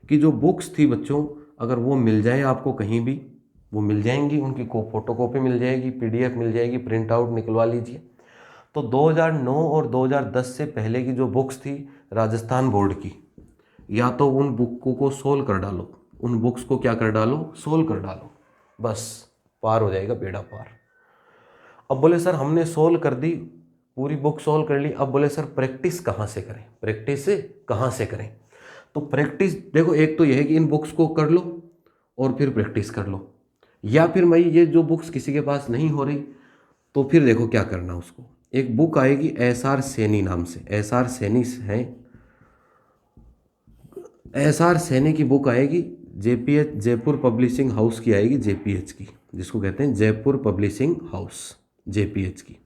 की जो बुक्स थी बच्चों, अगर वो मिल जाए आपको कहीं भी, वो मिल जाएंगी, उनकी फोटोकॉपी मिल जाएगी, पीडीएफ मिल जाएगी, प्रिंट आउट निकलवा लीजिए। तो 2009 और 2010 से पहले की जो बुक्स थी राजस्थान बोर्ड की, या तो उन बुकों को सोल्व कर डालो, उन बुक्स को क्या कर डालो, सोल्व कर डालो, बस पार हो जाएगा बेड़ा पार। अब बोले सर हमने सोल्व कर दी, पूरी बुक सोल्व कर ली, अब बोले सर प्रैक्टिस कहाँ से करें, प्रैक्टिस कहाँ से करें। तो प्रैक्टिस देखो, एक तो यह है कि इन बुक्स को कर लो और फिर प्रैक्टिस कर लो, या फिर मैं ये जो बुक्स किसी के पास नहीं हो रही तो फिर देखो क्या करना उसको। एक बुक आएगी एस.आर. सैनी नाम से, एस.आर. सैनी है, एस.आर. सैनी की बुक आएगी, जेपीएच जयपुर पब्लिशिंग हाउस की आएगी, जेपीएच की, जिसको कहते हैं जयपुर पब्लिशिंग हाउस, जेपीएच की।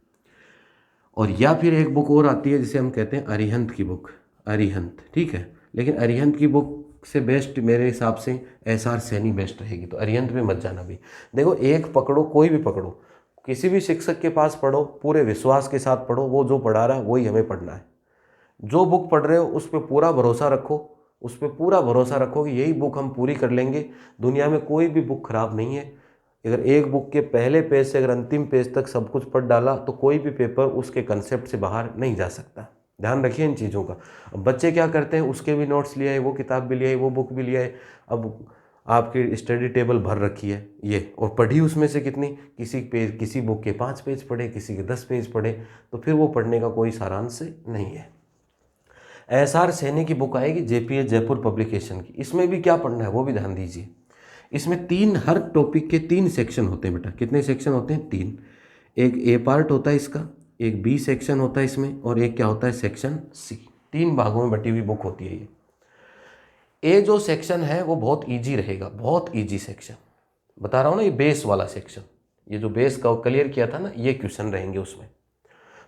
और या फिर एक बुक और आती है जिसे हम कहते हैं अरिहंत की बुक, अरिहंत, ठीक है, लेकिन अरिहंत की बुक से बेस्ट मेरे हिसाब से एस.आर. सैनी बेस्ट रहेगी, तो अरिहंत में मत जाना भी। देखो एक पकड़ो, कोई भी पकड़ो, किसी भी शिक्षक के पास पढ़ो, पूरे विश्वास के साथ पढ़ो, वो जो पढ़ा रहा है वही हमें पढ़ना है। जो बुक पढ़ रहे हो उस पर पूरा भरोसा रखो, उस पर पूरा भरोसा रखो कि यही बुक हम पूरी कर लेंगे। दुनिया में कोई भी बुक खराब नहीं है। अगर एक बुक के पहले पेज से अगर अंतिम पेज तक सब कुछ पढ़ डाला तो कोई भी पेपर उसके कंसेप्ट से बाहर नहीं जा सकता। ध्यान रखिए इन चीज़ों का। अब बच्चे क्या करते हैं, उसके भी नोट्स लिए आए, वो किताब भी लिए आए, वो बुक भी लिए आए, अब आपकी स्टडी टेबल भर रखी है ये, और पढ़ी उसमें से कितनी, किसी बुक के 5 पेज पढ़े, किसी के 10 पेज पढ़े, तो फिर वो पढ़ने का कोई सारांश नहीं है। एस.आर. सैनी की बुक आएगी जेपीएच जयपुर पब्लिकेशन की, इसमें भी क्या पढ़ना है वो भी ध्यान दीजिए। इसमें 3, हर टॉपिक के 3 सेक्शन होते हैं बेटा। कितने सेक्शन होते हैं? 3। एक ए पार्ट होता है इसका, एक बी सेक्शन होता है इसमें, और एक क्या होता है, सेक्शन सी। 3 भागों में बटी हुई बुक होती है ये। ए जो सेक्शन है वो बहुत ईजी रहेगा, बहुत ईजी सेक्शन बता रहा हूँ ना, ये बेस वाला सेक्शन, ये जो बेस का क्लियर किया था ना, ये क्वेश्चन रहेंगे उसमें।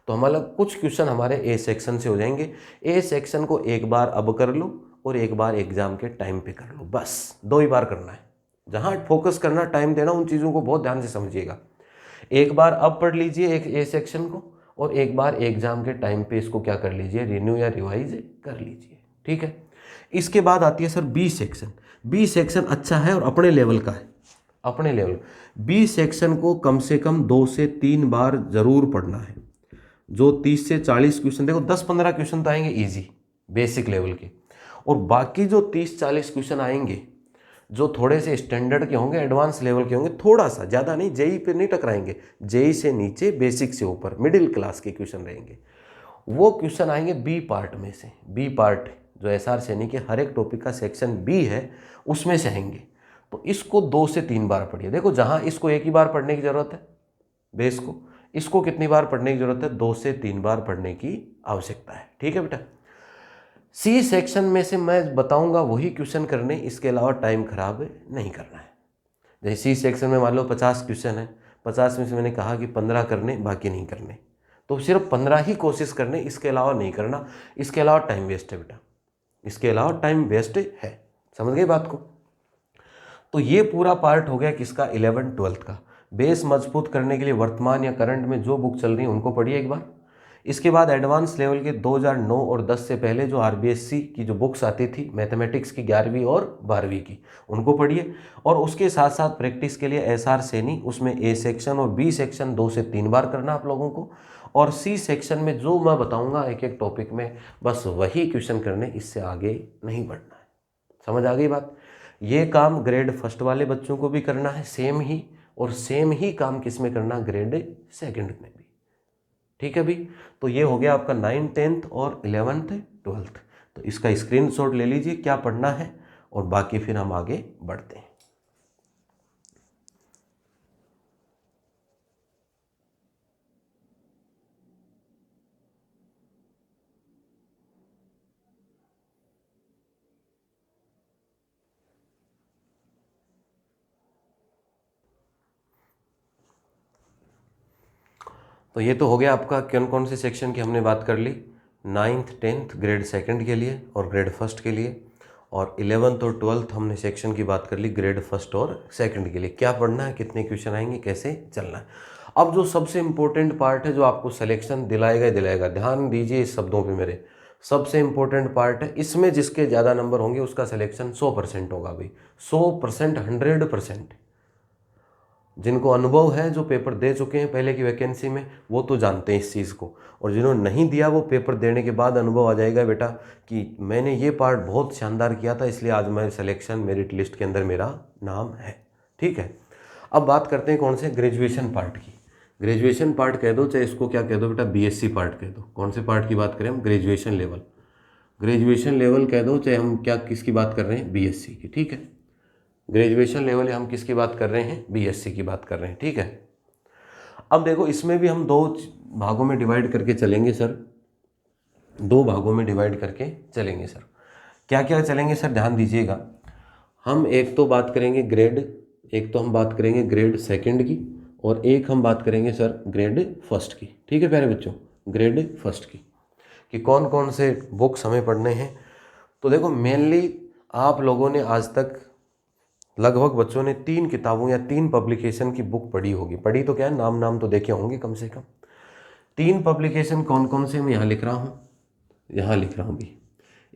तो हमारा कुछ क्वेश्चन हमारे ए सेक्शन से हो जाएंगे। ए सेक्शन को एक बार अब कर लो और एक बार एग्जाम के टाइम पे कर लो, बस 2 ही बार करना है। जहाँ फोकस करना, टाइम देना, उन चीज़ों को बहुत ध्यान से समझिएगा। एक बार अब पढ़ लीजिए एक ए सेक्शन को, और एक बार एग्जाम के टाइम पे इसको क्या कर लीजिए, रिन्यू या रिवाइज कर लीजिए, ठीक है। इसके बाद आती है sir B section. B section अच्छा है और अपने लेवल का है, अपने लेवल। बी सेक्शन को कम से कम 2 से 3 बार जरूर पढ़ना है। जो 30 से 40 क्वेश्चन, देखो 10-15 क्वेश्चन तो आएंगे इजी बेसिक लेवल के, और बाकी जो 30-40 क्वेश्चन आएंगे जो थोड़े से स्टैंडर्ड के होंगे, एडवांस लेवल के होंगे, थोड़ा सा, ज़्यादा नहीं, जेई पे नहीं टकराएंगे, जेई से नीचे, बेसिक से ऊपर, मिडिल क्लास के क्वेश्चन रहेंगे। वो क्वेश्चन आएंगे बी पार्ट में से। बी पार्ट जो एस.आर. सैनी के हर एक टॉपिक का सेक्शन बी है उसमें से आएंगे। तो इसको 2 से 3 बार पढ़िए। देखो जहाँ इसको एक ही बार पढ़ने की ज़रूरत है बेस को, इसको कितनी बार पढ़ने की जरूरत है, 2 से 3 बार पढ़ने की आवश्यकता है, ठीक है बेटा। सी सेक्शन में से मैं बताऊंगा वही क्वेश्चन करने, इसके अलावा टाइम खराब नहीं करना है। जैसे सी सेक्शन में मान लो 50 क्वेश्चन है, 50 में से मैंने कहा कि 15 करने, बाकी नहीं करने, तो सिर्फ 15 ही कोशिश करने, इसके अलावा नहीं करना। इसके अलावा टाइम वेस्ट है बेटा, इसके अलावा टाइम वेस्ट है, समझ गए बात को। तो ये पूरा पार्ट हो गया किसका, 11th-12th का। बेस मजबूत करने के लिए वर्तमान या करंट में जो बुक चल रही है उनको पढ़िए एक बार। इसके बाद एडवांस लेवल के 2009 और 10 से पहले जो आरबीएससी की जो बुक्स आती थी मैथमेटिक्स की 11वीं और 12वीं की, उनको पढ़िए। और उसके साथ साथ प्रैक्टिस के लिए एस.आर. सैनी, उसमें ए सेक्शन और बी सेक्शन 2 से 3 बार करना आप लोगों को। और सी सेक्शन में जो मैं बताऊंगा एक एक टॉपिक में, बस वही क्वेश्चन करने, इससे आगे नहीं बढ़ना है। समझ आ गई बात। ये काम ग्रेड फर्स्ट वाले बच्चों को भी करना है सेम ही, और सेम ही काम किस में करना, ग्रेड सेकंड में भी, ठीक है भी। तो ये हो गया आपका 9th 10th और 11th 12th। तो इसका स्क्रीनशॉट ले लीजिए क्या पढ़ना है, और बाकी फिर हम आगे बढ़ते हैं। तो ये तो हो गया आपका कौन कौन से सेक्शन की हमने बात कर ली, 9th 10th ग्रेड सेकंड के लिए और ग्रेड फर्स्ट के लिए, और 11th और 12th हमने सेक्शन की बात कर ली ग्रेड फर्स्ट और सेकंड के लिए। क्या पढ़ना है, कितने क्वेश्चन आएंगे, कैसे चलना है। अब जो सबसे इम्पोर्टेंट पार्ट है जो आपको सिलेक्शन दिलाएगा ही दिलाएगा, ध्यान दीजिए इस शब्दों पे मेरे, सबसे इम्पोर्टेंट पार्ट है, इसमें जिसके ज़्यादा नंबर होंगे उसका सिलेक्शन 100% होगा भाई, 100%, 100%। जिनको अनुभव है, जो पेपर दे चुके हैं पहले की वैकेंसी में, वो तो जानते हैं इस चीज़ को, और जिन्होंने नहीं दिया वो पेपर देने के बाद अनुभव आ जाएगा बेटा कि मैंने ये पार्ट बहुत शानदार किया था, इसलिए आज मैं सिलेक्शन मेरिट लिस्ट के अंदर मेरा नाम है। ठीक है, अब बात करते हैं कौन से, ग्रेजुएशन पार्ट की। ग्रेजुएशन पार्ट कह दो, चाहे इसको क्या कह दो बेटा, बीएससी पार्ट कह दो। कौन से पार्ट की बात करें हम, ग्रेजुएशन लेवल। ग्रेजुएशन लेवल कह दो, चाहे हम क्या किसकी बात कर रहे हैं, बीएससी की। ठीक है, ग्रेजुएशन लेवल हम किसकी बात कर रहे हैं, बीएससी की बात कर रहे हैं। ठीक है, अब देखो इसमें भी हम 2 भागों में डिवाइड करके चलेंगे सर, 2 भागों में डिवाइड करके चलेंगे सर। क्या क्या चलेंगे सर, ध्यान दीजिएगा। हम एक तो बात करेंगे ग्रेड, एक तो हम बात करेंगे ग्रेड सेकंड की, और एक हम बात करेंगे सर ग्रेड फर्स्ट की। ठीक है प्यारे बच्चों, ग्रेड फर्स्ट की, कि कौन कौन से बुक्स हमें पढ़ने हैं। तो देखो मेनली आप लोगों ने आज तक लगभग बच्चों ने 3 किताबों या 3 पब्लिकेशन की बुक पढ़ी होगी। पढ़ी तो क्या है, नाम तो देखे होंगे कम से कम। 3 पब्लिकेशन कौन कौन से मैं यहाँ लिख रहा हूँ, यहाँ लिख रहा हूँ भी।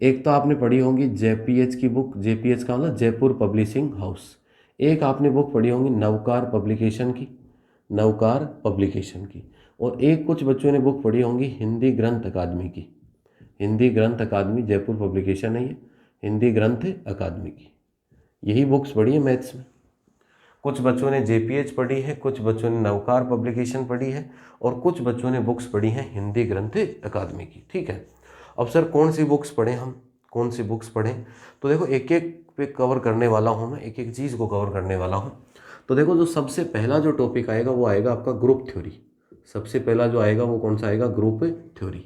एक तो आपने पढ़ी होंगी जेपीएच की बुक, जेपीएच का मतलब जयपुर पब्लिशिंग हाउस। एक आपने बुक पढ़ी होंगी नवकार पब्लिकेशन की, नवकार पब्लिकेशन की। और एक कुछ बच्चों ने बुक पढ़ी होंगी हिंदी ग्रंथ अकादमी की, हिंदी ग्रंथ अकादमी, जयपुर पब्लिकेशन नहीं है, हिंदी ग्रंथ अकादमी की। यही बुक्स पढ़ी है मैथ्स में। कुछ बच्चों ने जेपीएच पढ़ी है, कुछ बच्चों ने नवकार पब्लिकेशन पढ़ी है, और कुछ बच्चों ने बुक्स पढ़ी हैं हिंदी ग्रंथ अकादमी की। ठीक है, अब सर कौन सी बुक्स पढ़ें हम, कौन सी बुक्स पढ़ें? तो देखो एक एक पे कवर करने वाला हूँ मैं, एक एक चीज़ को कवर करने वाला हूँ। तो देखो जो सबसे पहला जो टॉपिक आएगा वो आएगा आपका ग्रुप थ्योरी। सबसे पहला जो आएगा वो कौन सा आएगा, ग्रुप थ्योरी।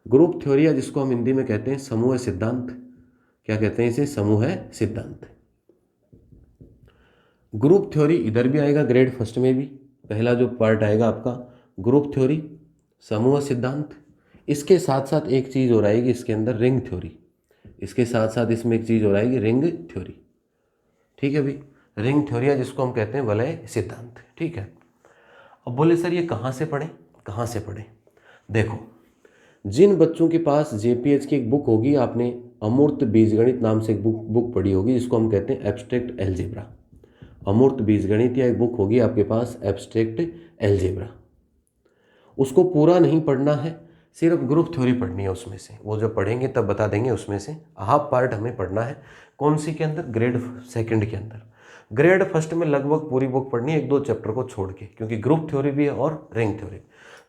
ग्रुप थ्योरी, या जिसको हम हिंदी में कहते हैं समूह सिद्धांत। क्या कहते हैं इसे, समूह सिद्धांत। ग्रुप थ्योरी इधर भी आएगा ग्रेड फर्स्ट में भी। पहला जो पार्ट आएगा आपका ग्रुप थ्योरी, समूह सिद्धांत। इसके साथ साथ एक चीज़ और आएगी इसके अंदर, रिंग थ्योरी। इसके साथ साथ इसमें एक चीज़ और आएगी, रिंग थ्योरी। ठीक है भाई, रिंग थ्योरी है जिसको हम कहते हैं वलय सिद्धांत। ठीक है, अब बोले सर ये कहाँ से पढ़ें, कहाँ से पढ़ें? देखो जिन बच्चों के पास जेपीएच की एक बुक होगी, आपने अमूर्त बीजगणित नाम से एक बुक पढ़ी होगी जिसको हम कहते हैं एब्स्ट्रैक्ट एलजेब्रा। अमूर्त बीजगणित या एक बुक होगी आपके पास एब्स्ट्रैक्ट एलजेब्रा। उसको पूरा नहीं पढ़ना है, सिर्फ ग्रुप थ्योरी पढ़नी है उसमें से। वो जब पढ़ेंगे तब बता देंगे, उसमें से हाफ पार्ट हमें पढ़ना है। कौन सी के अंदर, ग्रेड सेकंड के अंदर। ग्रेड फर्स्ट में लगभग पूरी बुक पढ़नी है, 1-2 चैप्टर को छोड़ के, क्योंकि ग्रुप थ्योरी भी है और रिंग थ्योरी।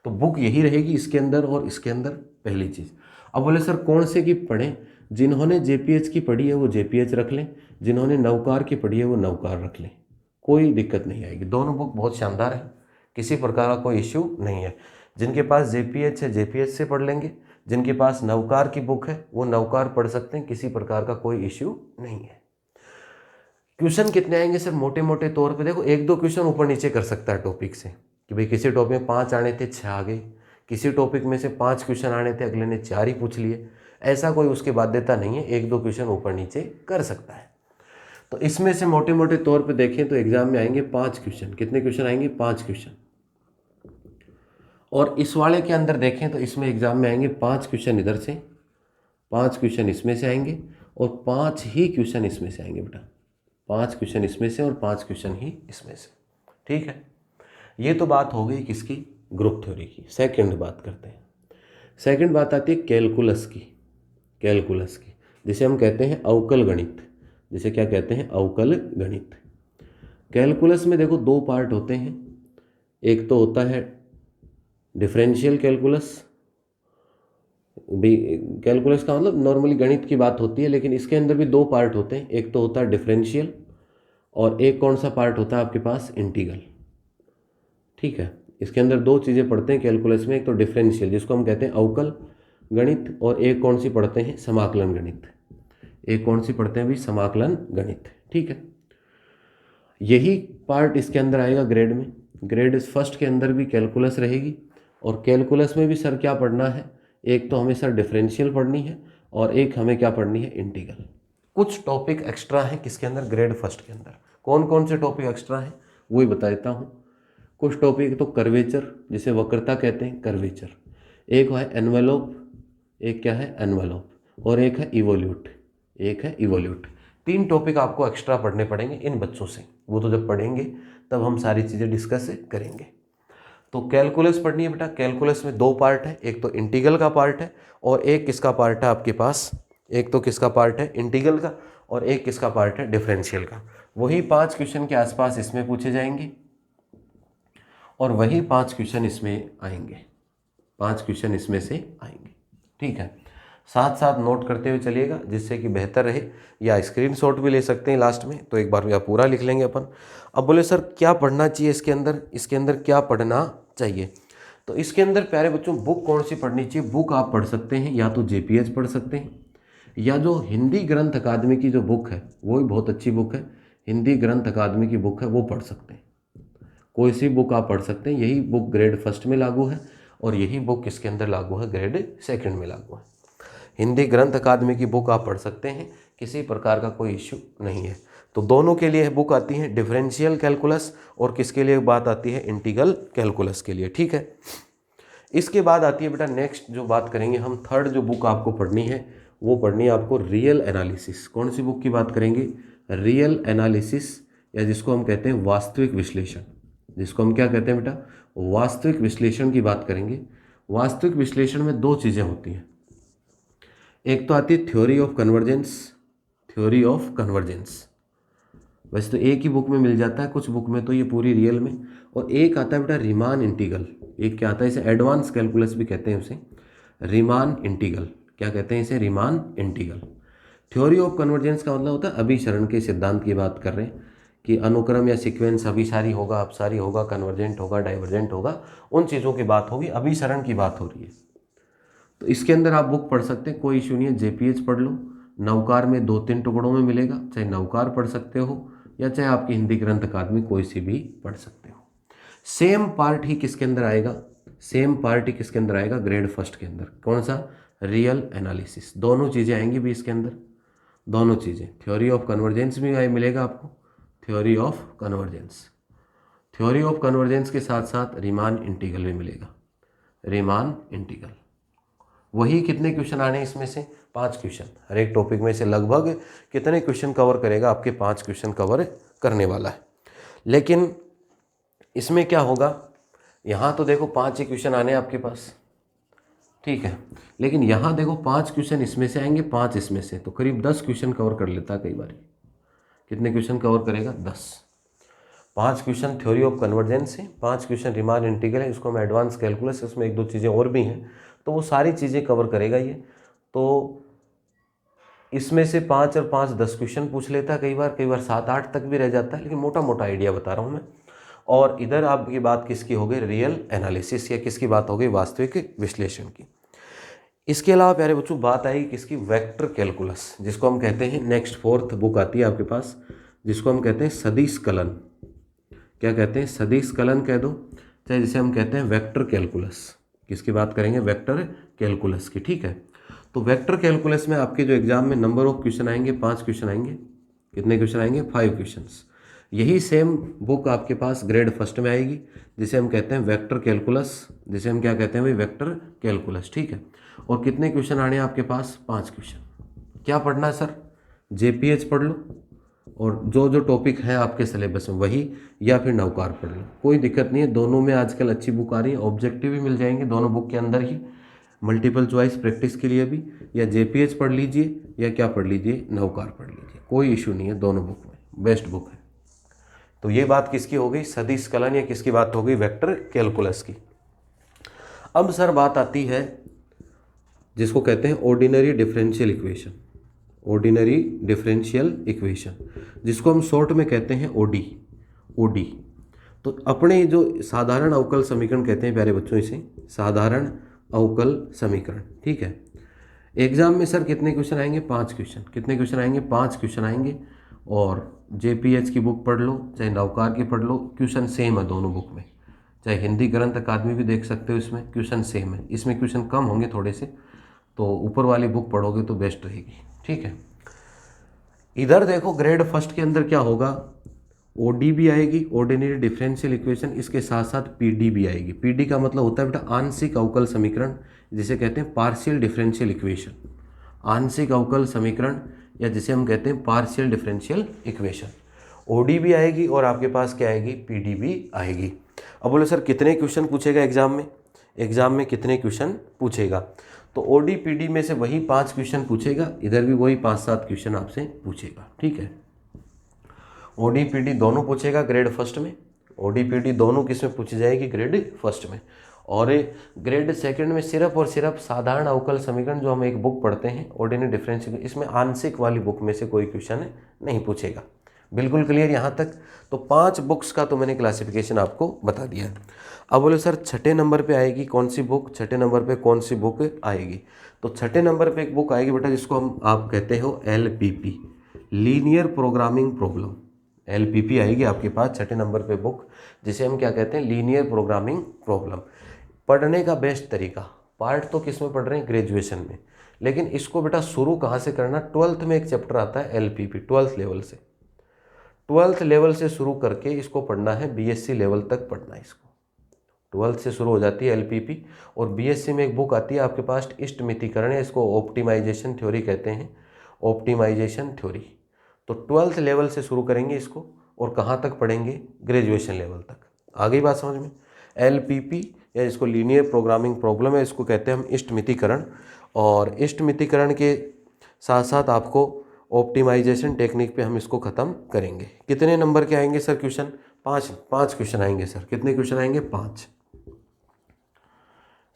तो बुक यही रहेगी इसके अंदर और इसके अंदर, पहली चीज़। अब बोले सर कौन से की पढ़ें? जिन्होंने जेपीएच की पढ़ी है वो जेपीएच रख लें, जिन्होंने नवकार की पढ़ी है वो नवकार रख लें, कोई दिक्कत नहीं आएगी। दोनों बुक बहुत शानदार है, किसी प्रकार का कोई इश्यू नहीं है। जिनके पास जेपीएच है जेपीएच से पढ़ लेंगे, जिनके पास नवकार की बुक है वो नवकार पढ़ सकते हैं, किसी प्रकार का कोई इश्यू नहीं है। क्वेश्चन कितने आएंगे सर? मोटे मोटे तौर पे देखो 1-2 क्वेश्चन ऊपर नीचे कर सकता है टॉपिक से, कि भाई किसी टॉपिक में 5 आने थे 6 आ गए, किसी टॉपिक में से 5 क्वेश्चन आने थे अगले ने 4 ही पूछ लिए। ऐसा कोई उसकी बाध्यता नहीं है, 1-2 क्वेश्चन ऊपर नीचे कर सकता है। तो इसमें से मोटे मोटे तौर पे देखें तो एग्जाम में आएंगे 5 क्वेश्चन। कितने क्वेश्चन आएंगे? 5 क्वेश्चन। और इस वाले के अंदर देखें तो इसमें एग्जाम में आएंगे 5 क्वेश्चन इधर से, 5 क्वेश्चन इसमें से आएंगे, और 5 ही क्वेश्चन इसमें से आएंगे बेटा। 5 क्वेश्चन इसमें से और 5 क्वेश्चन ही इसमें से। ठीक है, ये तो बात हो गई किसकी? ग्रुप थ्योरी की। सेकंड बात करते हैं। सेकंड बात आती है कैलकुलस की। कैलकुलस की, जिसे हम कहते हैं अवकल गणित। जिसे क्या कहते हैं? अवकल गणित। कैलकुलस में देखो 2 पार्ट होते हैं। एक तो होता है डिफरेंशियल कैलकुलस। भी कैलकुलस का मतलब नॉर्मली गणित की बात होती है, लेकिन इसके अंदर भी 2 पार्ट होते हैं। एक तो होता है डिफरेंशियल, और एक कौन सा पार्ट होता है आपके पास? इंटीग्रल। ठीक है, इसके अंदर 2 चीज़ें पढ़ते हैं कैलकुलस में। एक तो डिफरेंशियल जिसको हम कहते हैं अवकल गणित, और एक कौन सी पढ़ते हैं? समाकलन गणित। एक कौन सी पढ़ते हैं भी? समाकलन गणित। ठीक है, यही पार्ट इसके अंदर आएगा ग्रेड में। ग्रेड फर्स्ट के अंदर भी कैलकुलस रहेगी, और कैलकुलस में भी सर क्या पढ़ना है? एक तो हमें सर डिफरेंशियल पढ़नी है, और एक हमें क्या पढ़नी है? इंटीग्रल। कुछ टॉपिक एक्स्ट्रा हैं किसके अंदर? ग्रेड फर्स्ट के अंदर। कौन कौन से टॉपिक एक्स्ट्रा हैं वही बता देता हूँ। कुछ टॉपिक तो कर्वेचर, जिसे वक्रता कहते हैं, कर्वेचर। एक है एनवेलोप, एक क्या है? एनवेलोप, और एक है इवोल्यूट, एक है इवोल्यूट। 3 टॉपिक आपको एक्स्ट्रा पढ़ने पड़ेंगे इन बच्चों से। वो तो जब पढ़ेंगे तब हम सारी चीज़ें डिस्कस करेंगे। तो कैलकुलस पढ़नी है बेटा। कैलकुलस में 2 पार्ट है, एक तो इंटीग्रल का पार्ट है और एक किसका पार्ट है आपके पास, एक तो किसका पार्ट है इंटीग्रल का और एक किसका पार्ट है डिफरेंशियल का। वही 5 क्वेश्चन के आसपास इसमें पूछे जाएंगे और वही 5 क्वेश्चन इसमें आएंगे, 5 क्वेश्चन इसमें से आएंगे। ठीक है, साथ साथ नोट करते हुए चलिएगा जिससे कि बेहतर रहे, या स्क्रीनशॉट भी ले सकते हैं लास्ट में, तो एक बार या पूरा लिख लेंगे अपन। अब बोले सर क्या पढ़ना चाहिए इसके अंदर, इसके अंदर क्या पढ़ना चाहिए? तो इसके अंदर प्यारे बच्चों बुक कौन सी पढ़नी चाहिए? बुक आप पढ़ सकते हैं या तो JPH पढ़ सकते हैं, या जो हिंदी ग्रंथ अकादमी की जो बुक है वो भी बहुत अच्छी बुक है, हिंदी ग्रंथ अकादमी की बुक है वो पढ़ सकते हैं। कोई सी बुक आप पढ़ सकते हैं, यही बुक ग्रेड 1 में लागू है और यही बुक किसके अंदर लागू है, ग्रेड 2 में लागू है। हिंदी ग्रंथ अकादमी की बुक आप पढ़ सकते हैं, किसी प्रकार का कोई इश्यू नहीं है। तो दोनों के लिए बुक आती है, डिफरेंशियल कैलकुलस और किसके लिए बात आती है, इंटीग्रल कैलकुलस के लिए। ठीक है, इसके बाद आती है बेटा नेक्स्ट जो बात करेंगे हम, थर्ड जो बुक आपको पढ़नी है वो पढ़नी है आपको रियल एनालिसिस। कौन सी बुक की बात करेंगे, रियल एनालिसिस, या जिसको हम कहते हैं वास्तविक विश्लेषण, जिसको हम क्या कहते हैं बेटा, वास्तविक विश्लेषण की बात करेंगे। वास्तविक विश्लेषण में 2 चीज़ें होती हैं, एक तो आती है theory of convergence, theory of convergence वैसे तो एक ही बुक में मिल जाता है, कुछ बुक में तो ये पूरी रियल में, और एक आता है बेटा रीमान इंटीग्रल। एक क्या आता है, इसे एडवांस कैलकुलस भी कहते हैं, उसे रीमान इंटीग्रल, क्या कहते हैं इसे, Riemann integral. Theory of convergence का मतलब होता है अभिसरण के सिद्धांत की बात कर रहे हैं कि अनुक्रम या सीक्वेंस अभिसारी होगा, अपसारी होगा, कन्वर्जेंट होगा, डाइवर्जेंट होगा, उन चीज़ों की बात होगी, अभिसरण की बात हो रही है। तो इसके अंदर आप बुक पढ़ सकते हैं, कोई इशू नहीं है। JPH पढ़ लो, नवकार में 2-3 टुकड़ों में मिलेगा, चाहे नवकार पढ़ सकते हो या चाहे आपकी हिंदी ग्रंथ अकादमी कोई सी भी पढ़ सकते हो। सेम पार्ट ही किसके अंदर आएगा, सेम पार्ट ही किसके अंदर आएगा, ग्रेड 1 के अंदर। कौन सा, रियल एनालिसिस। दोनों चीज़ें आएंगी भी इसके अंदर, दोनों चीज़ें। थ्योरी ऑफ कन्वर्जेंस भी मिलेगा आपको, theory of convergence, theory of convergence के साथ साथ रीमान इंटीग्रल भी मिलेगा, रीमान इंटीग्रल। वही कितने क्वेश्चन आने हैं इसमें से, 5 क्वेश्चन। हर एक टॉपिक में से लगभग कितने क्वेश्चन कवर करेगा, आपके 5 क्वेश्चन कवर करने वाला है। लेकिन इसमें क्या होगा, यहाँ तो देखो 5 ही क्वेश्चन आने हैं आपके पास, ठीक है, लेकिन यहाँ देखो 5 क्वेश्चन इसमें से आएंगे, 5 इसमें से, तो करीब 10 क्वेश्चन कवर कर लेता है कई बार। कितने क्वेश्चन कवर करेगा, 10। 5 क्वेश्चन थ्योरी ऑफ कन्वर्जेंस है, 5 क्वेश्चन रीमान इंटीग्रल है, इसको हम एडवांस कैलकुलस, उसमें 1-2 चीज़ें और भी हैं, तो वो सारी चीज़ें कवर करेगा ये। तो इसमें से 5 और 5 10 क्वेश्चन पूछ लेता है कई बार 7-8 तक भी रह जाता है, लेकिन मोटा मोटा आइडिया बता रहा हूँ मैं। और इधर आपकी बात किसकी हो गई, रियल एनालिसिस, या किसकी बात हो गई, वास्तविक विश्लेषण की। इसके अलावा प्यारे बच्चों बात आएगी किसकी, वेक्टर कैलकुलस, जिसको हम कहते हैं नेक्स्ट 4th बुक आती है आपके पास, जिसको हम कहते हैं सदिश कलन। क्या कहते हैं, सदिश कलन कह दो, चाहे जिसे हम कहते हैं वेक्टर कैलकुलस। किसकी बात करेंगे, वेक्टर कैलकुलस की। ठीक है, तो वेक्टर कैलकुलस में आपके जो एग्जाम में नंबर ऑफ क्वेश्चन आएंगे, 5 क्वेश्चन आएंगे। कितने क्वेश्चन आएंगे, 5 क्वेश्चंस। यही सेम बुक आपके पास ग्रेड 1 में आएगी, जिसे हम कहते हैं वेक्टर कैलकुलस, जिसे हम क्या कहते हैं भाई, वेक्टर कैलकुलस। ठीक है, और कितने क्वेश्चन आने हैं आपके पास, 5 क्वेश्चन। क्या पढ़ना है सर, JPH पढ़ लो, और जो जो टॉपिक है आपके सिलेबस में वही, या फिर नवकार पढ़ लो, कोई दिक्कत नहीं है। दोनों में आजकल अच्छी बुक आ रही है, ऑब्जेक्टिव भी मिल जाएंगे दोनों बुक के अंदर ही, मल्टीपल चॉइस प्रैक्टिस के लिए भी, या JPH पढ़ लीजिए या क्या पढ़ लीजिए, नवकार पढ़ लीजिए, कोई इशू नहीं है, दोनों बुक में बेस्ट बुक है। तो ये बात किसकी हो गई, सदिश कलन, या किसकी बात हो गई, वेक्टर कैलकुलस की। अब सर बात आती है जिसको कहते हैं ordinary differential equation, ordinary differential equation, जिसको हम शॉर्ट में कहते हैं OD। तो अपने जो साधारण अवकल समीकरण कहते हैं प्यारे बच्चों, इसे साधारण अवकल समीकरण। ठीक है, एग्जाम में सर कितने क्वेश्चन आएंगे, 5 क्वेश्चन। कितने क्वेश्चन आएंगे, 5 क्वेश्चन आएंगे। और JPH की बुक पढ़ लो, चाहे नवकार की पढ़ लो, क्वेश्चन सेम है दोनों बुक में। चाहे हिंदी ग्रंथ अकादमी भी देख सकते हो, इसमें क्वेश्चन सेम है, इसमें क्वेश्चन कम होंगे थोड़े से, तो ऊपर वाली बुक पढ़ोगे तो बेस्ट रहेगी। ठीक है, इधर देखो ग्रेड 1 के अंदर क्या होगा, OD भी आएगी, ऑर्डिनरी डिफरेंशियल इक्वेशन, इसके साथ साथ PD भी आएगी। PD का मतलब होता है बेटा आंशिक अवकल समीकरण, जिसे कहते हैं पार्शियल डिफरेंशियल इक्वेशन, आंशिक अवकल समीकरण, या जिसे हम कहते हैं पार्शियल डिफरेंशियल इक्वेशन। ओडी भी आएगी और आपके पास क्या आएगी, पीडी भी आएगी। अब बोले सर कितने क्वेश्चन पूछेगा एग्जाम में, एग्जाम में कितने क्वेश्चन पूछेगा, तो ओडी पीडी में से वही 5 क्वेश्चन पूछेगा, इधर भी वही 5-7 क्वेश्चन आपसे पूछेगा, ठीक है। ओडी पीडी दोनों पूछेगा ग्रेड फर्स्ट में, ओडी पीडी दोनों किस में पूछी जाएगी, ग्रेड फर्स्ट में। और ग्रेड सेकंड में सिर्फ और सिर्फ साधारण अवकल समीकरण जो हम एक बुक पढ़ते हैं ऑर्डिनरी डिफरेंशियल, इसमें आंशिक वाली बुक में से कोई क्वेश्चन नहीं पूछेगा। बिल्कुल क्लियर यहाँ तक। तो 5 बुक्स का तो मैंने क्लासिफिकेशन आपको बता दिया। अब बोले सर छठे नंबर पे आएगी कौन सी बुक, छठे नंबर पे कौन सी बुक आएगी, तो छठे नंबर पे एक बुक आएगी बेटा जिसको हम आप कहते हो LPP, linear programming problem. LPP आएगी आपके पास छठे नंबर पे बुक, जिसे हम क्या कहते हैं, लीनियर प्रोग्रामिंग प्रॉब्लम। पढ़ने का बेस्ट तरीका, पार्ट तो किस में पढ़ रहे हैं, ग्रेजुएशन में, लेकिन इसको बेटा शुरू कहाँ से करना, 12th में एक चैप्टर आता है LPP, 12th लेवल से, 12th लेवल से शुरू करके इसको पढ़ना है, BSc लेवल तक पढ़ना है इसको। 12th से शुरू हो जाती है LPP, और BSc में एक बुक आती है आपके पास इष्टमितीकरण, है इसको ऑप्टिमाइजेशन थ्योरी कहते हैं, ऑप्टिमाइजेशन थ्योरी। तो 12th लेवल से शुरू करेंगे इसको, और कहाँ तक पढ़ेंगे, ग्रेजुएशन लेवल तक। आ गई बात समझ में। LPP या इसको लीनियर प्रोग्रामिंग प्रॉब्लम है, इसको कहते हैं हम इष्टमितीकरण, और इष्टमितीकरण के साथ साथ आपको ऑप्टिमाइजेशन टेक्निक पे हम इसको ख़त्म करेंगे। कितने नंबर के आएंगे सर क्वेश्चन, 5 क्वेश्चन आएंगे सर। कितने क्वेश्चन आएंगे, 5।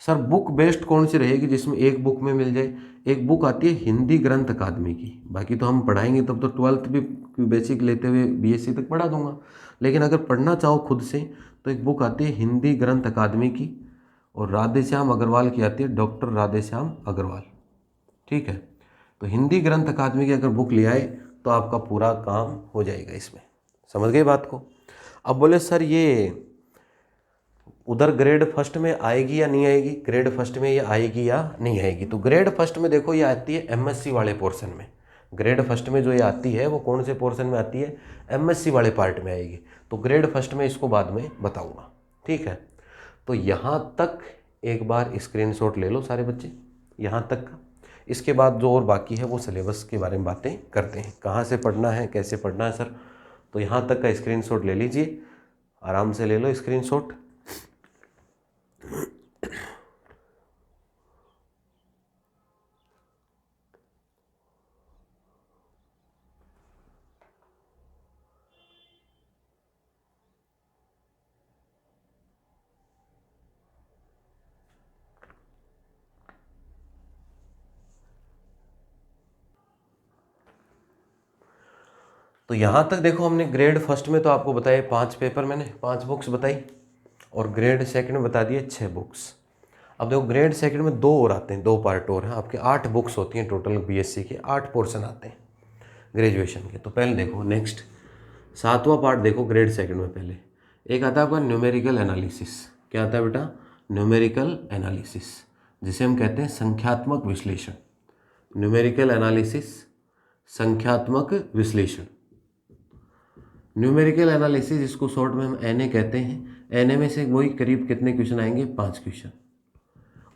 सर बुक बेस्ड कौन सी रहेगी जिसमें एक बुक में मिल जाए, एक बुक आती है हिंदी ग्रंथ अकादमी की, बाकी तो हम पढ़ाएंगे तब तो 12th भी बेसिक लेते हुए BSc तक पढ़ा दूंगा, लेकिन अगर पढ़ना चाहो खुद से तो एक बुक आती है हिंदी ग्रंथ अकादमी की, और राधेश्याम अग्रवाल की आती है, डॉक्टर राधेश्याम अग्रवाल, ठीक है। तो हिंदी ग्रंथ अकादमी की अगर बुक ले आए तो आपका पूरा काम हो जाएगा इसमें, समझ गए बात को। अब बोले सर ये उधर ग्रेड फर्स्ट में आएगी या नहीं आएगी, ग्रेड फर्स्ट में ये आएगी या नहीं आएगी, तो ग्रेड फर्स्ट में देखो ये आती है MSc वाले पोर्शन में, ग्रेड फर्स्ट में जो ये आती है वो कौन से पोर्शन में आती है, MSc वाले पार्ट में आएगी। तो ग्रेड फर्स्ट में इसको बाद में बताऊंगा, ठीक है। तो यहाँ तक एक बार स्क्रीनशॉट ले लो सारे बच्चे, यहाँ तक का। इसके बाद जो और बाकी है वो सिलेबस के बारे में बातें करते हैं, कहाँ से पढ़ना है, कैसे पढ़ना है सर। तो यहाँ तक का स्क्रीनशॉट ले लीजिए, आराम से ले लो स्क्रीनशॉट। तो यहाँ तक देखो हमने ग्रेड फर्स्ट में तो आपको बताया 5 पेपर, मैंने 5 बुक्स बताई, और ग्रेड सेकंड में बता दिए 6 बुक्स। अब देखो ग्रेड सेकंड में 2 और आते हैं, 2 पार्ट और हैं आपके, 8 बुक्स होती हैं टोटल, BSc के 8 पोर्शन आते हैं ग्रेजुएशन के। तो पहले देखो नेक्स्ट 7वां पार्ट देखो ग्रेड सेकंड में, पहले एक आता है आपका न्यूमेरिकल एनालिसिस। क्या आता है बेटा, न्यूमेरिकल एनालिसिस, जिसे हम कहते हैं संख्यात्मक विश्लेषण। न्यूमेरिकल एनालिसिस, संख्यात्मक विश्लेषण। न्यूमेरिकल एनालिसिस इसको शॉर्ट में हम NA कहते हैं। NA में से वही करीब कितने क्वेश्चन आएंगे, 5 क्वेश्चन।